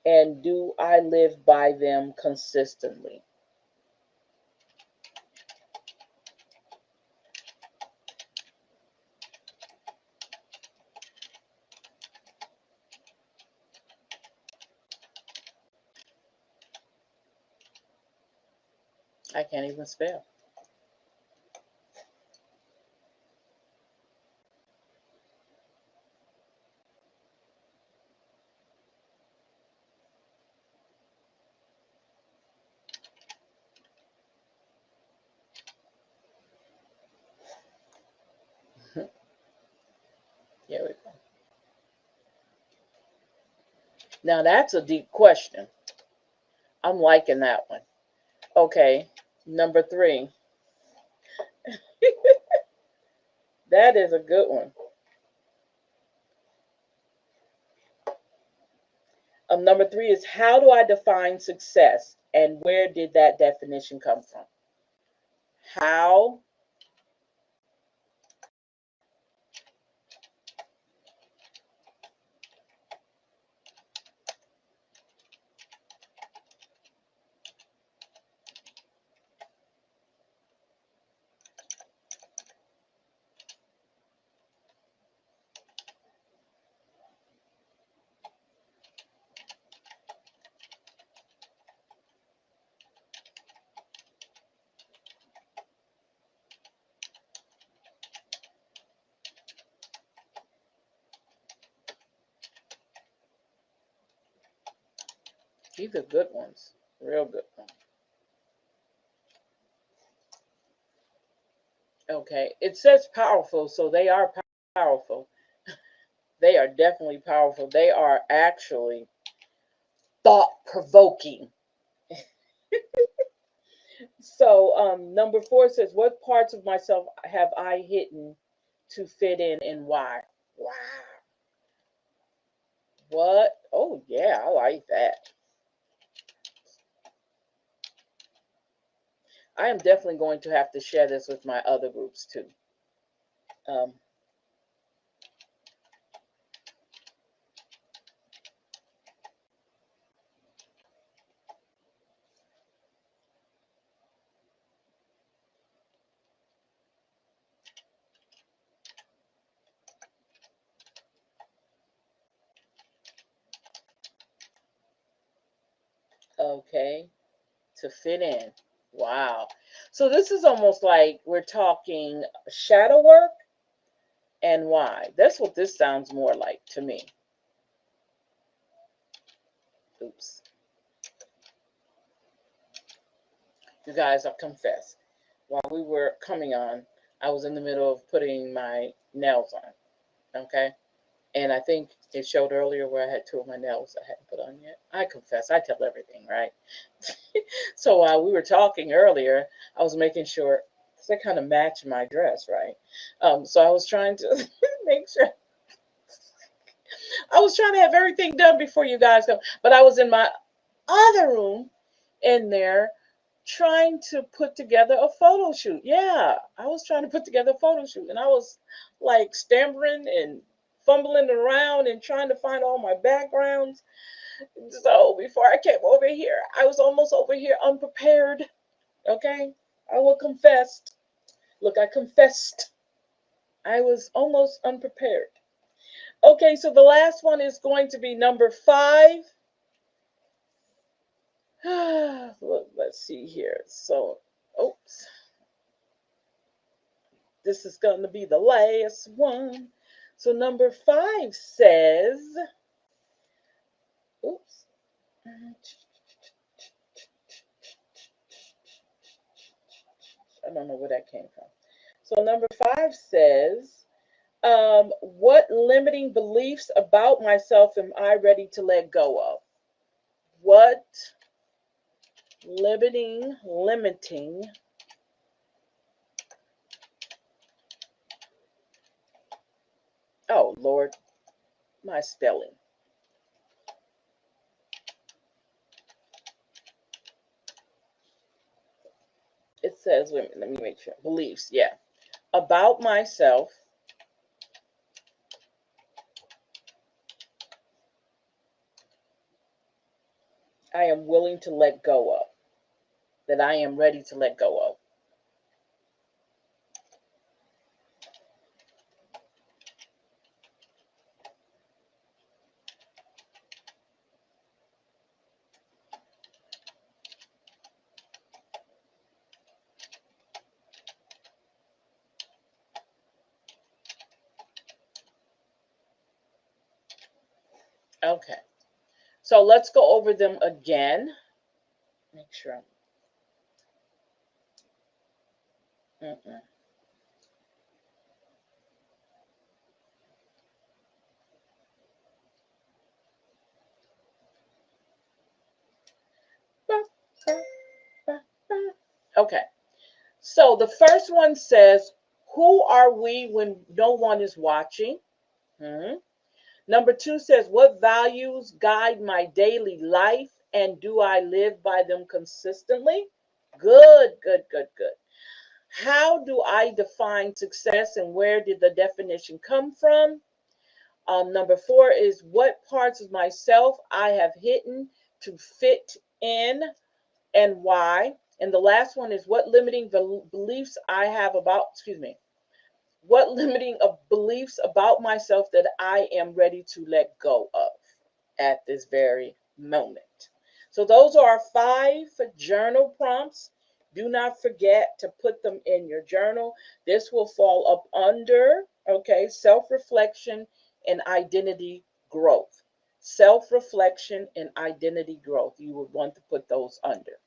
And do I live by them consistently? I can't even spell. Here we go. Now that's a deep question. I'm liking that one. Okay, number 3. That is a good one. Number 3 is, how do I define success, and where did that definition come from? How These are good ones, real good ones. Okay, it says powerful, so they are powerful. They are definitely powerful. They are actually thought-provoking. So number 4 says, what parts of myself have I hidden to fit in, and why? Wow. What? Oh, yeah, I like that. I am definitely going to have to share this with my other groups too. Um, okay, to fit in. Wow. So this is almost like we're talking shadow work, and why. That's what this sounds more like to me. Oops. You guys, I confess, while we were coming on, I was in the middle of putting my nails on. Okay. And I think it showed earlier where I had 2 of my nails I hadn't put on yet. I confess, I tell everything, right? So while we were talking earlier, I was making sure, because they kind of match my dress, right? So I was trying to make sure. I was trying to have everything done before you guys come. But I was in my other room in there trying to put together a photo shoot. Yeah, I was trying to put together a photo shoot, and I was like stammering and fumbling around and trying to find all my backgrounds. So before I came over here, I was almost over here unprepared. Okay, I will confess. Look, I confessed. I was almost unprepared. Okay, so the last one is going to be number 5. Let's see here. So, oops. This is going to be the last one. So number 5 says, oops. I don't know where that came from. So number 5 says, What limiting beliefs about myself am I ready to let go of? What limiting, oh Lord, my spelling. It says, wait a minute, let me make sure. Beliefs, yeah. About myself, I am willing to let go of, that I am ready to let go of. Okay. So let's go over them again. Make sure. Mm-mm. Okay. So the first one says, who are we when no one is watching? Hmm. Number two says, what values guide my daily life and do I live by them consistently? Good, good, good, good. How do I define success and where did the definition come from? Number four is what parts of myself I have hidden to fit in and why. And the last one is what limiting beliefs I have about, excuse me, what limiting of beliefs about myself that I am ready to let go of at this very moment. So those are our 5 journal prompts. Do not forget to put them in your journal. This will fall up under, okay, self-reflection and identity growth. Self-reflection and identity growth. You would want to put those under.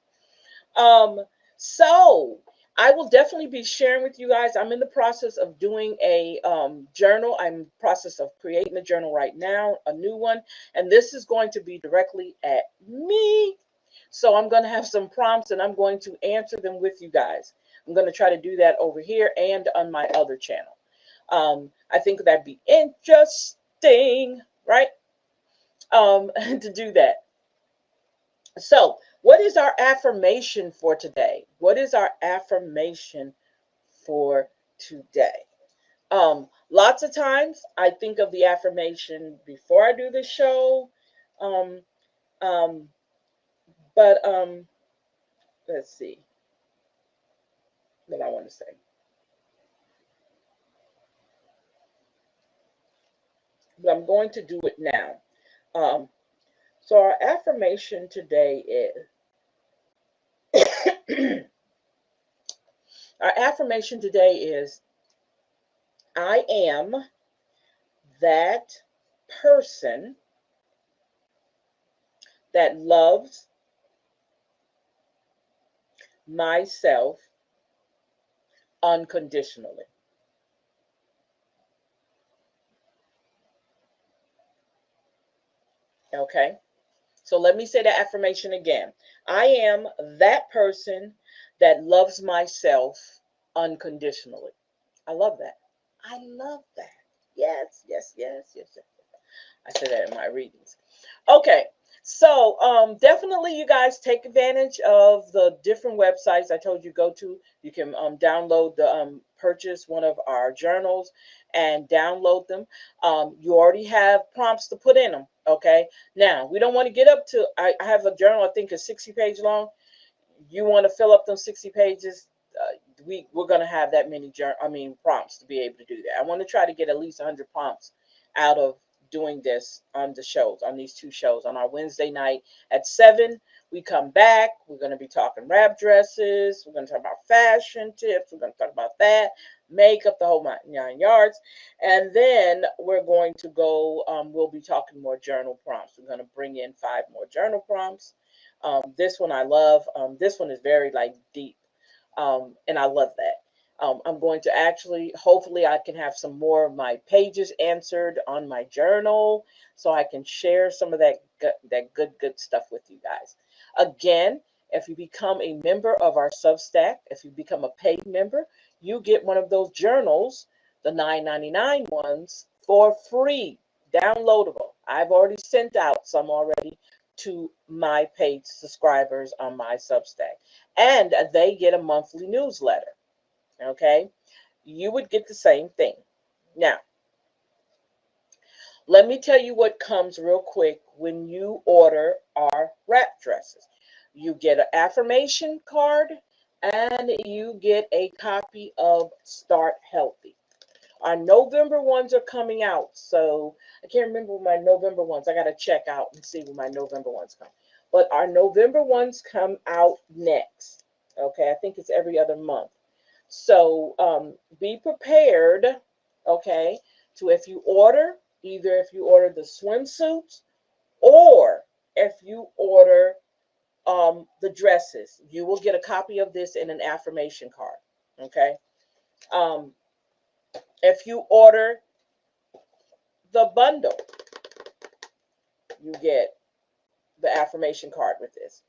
Um, so I will definitely be sharing with you guys. I'm in the process of doing a journal. I'm in the process of creating a journal right now, a new one, and this is going to be directly at me. So I'm going to have some prompts and I'm going to answer them with you guys. I'm going to try to do that over here and on my other channel. I think that'd be interesting, right? To do that. So, what is our affirmation for today? What is our affirmation for today? Lots of times I think of the affirmation before I do the show. Um, um, but let's see what I want to say. But I'm going to do it now. Um, so our affirmation today is our affirmation today is I am that person that loves myself unconditionally. Okay. So let me say the affirmation again. I am that person that loves myself unconditionally. I love that. I love that. Yes, yes, yes, yes, yes. I said that in my readings. Okay, so definitely you guys take advantage of the different websites I told you go to. You can download the purchase one of our journals and download them. You already have prompts to put in them. Okay, now we don't want to get up to. I have a journal I think is 60-page long. You want to fill up those 60 pages. We're gonna have that many prompts to be able to do that. I want to try to get at least 100 prompts out of doing this on the shows, on these 2 shows. On our Wednesday night at 7, we come back. We're going to be talking wrap dresses. We're going to talk about fashion tips. We're going to talk about that, makeup, the whole 9 yards. And then we're going to go, we'll be talking more journal prompts. We're going to bring in 5 more journal prompts. This one I love. This one is very like deep. And I love that. I'm going to actually, hopefully, I can have some more of my pages answered on my journal, so I can share some of that good stuff with you guys. Again, if you become a member of our Substack, if you become a paid member, you get one of those journals, the $9.99 ones, for free, downloadable. I've already sent out some already to my paid subscribers on my Substack, and they get a monthly newsletter. Okay, you would get the same thing. Now, let me tell you what comes real quick when you order our wrap dresses. You get an affirmation card and you get a copy of Start Healthy. Our November ones are coming out, so I can't remember when my November ones. I got to check out and see when my November ones come. But our November ones come out next. Okay, I think it's every other month. So be prepared, okay, to if you order, either if you order the swimsuits or if you order the dresses, you will get a copy of this in an affirmation card, okay? Um, if you order the bundle, you get the affirmation card with this.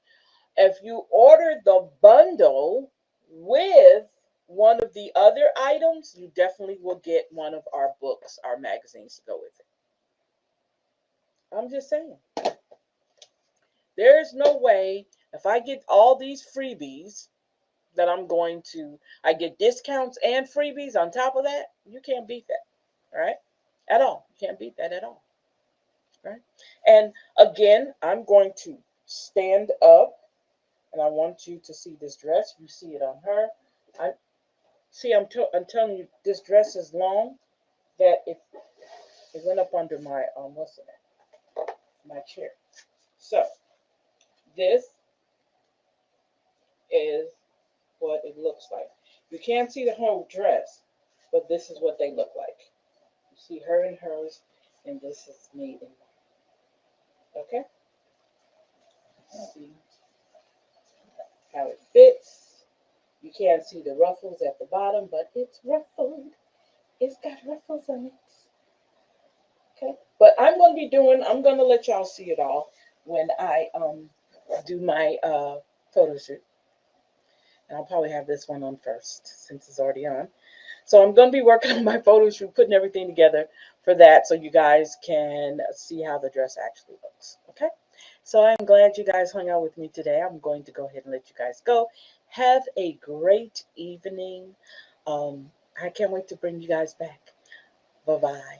If you order the bundle with one of the other items, you definitely will get one of our books, our magazines to go with it. I'm just saying. There's no way if I get all these freebies that I get discounts and freebies on top of that. You can't beat that, right? At all. You can't beat that at all, right? And again, I'm going to stand up and I want you to see this dress. You see it on her. I'm telling you, this dress is long that it went up under my what's it? My chair. So this is what it looks like. You can't see the whole dress, but this is what they look like. You see her and hers, and this is me and mine. Okay? See how it fits. You can't see the ruffles at the bottom, but it's ruffled. It's got ruffles on it. Okay? But I'm gonna let y'all see it all when I do my photo shoot. And I'll probably have this one on first since it's already on. So I'm going to be working on my photo shoot, putting everything together for that so you guys can see how the dress actually looks. Okay? So I'm glad you guys hung out with me today. I'm going to go ahead and let you guys go. Have a great evening. I can't wait to bring you guys back. Bye-bye.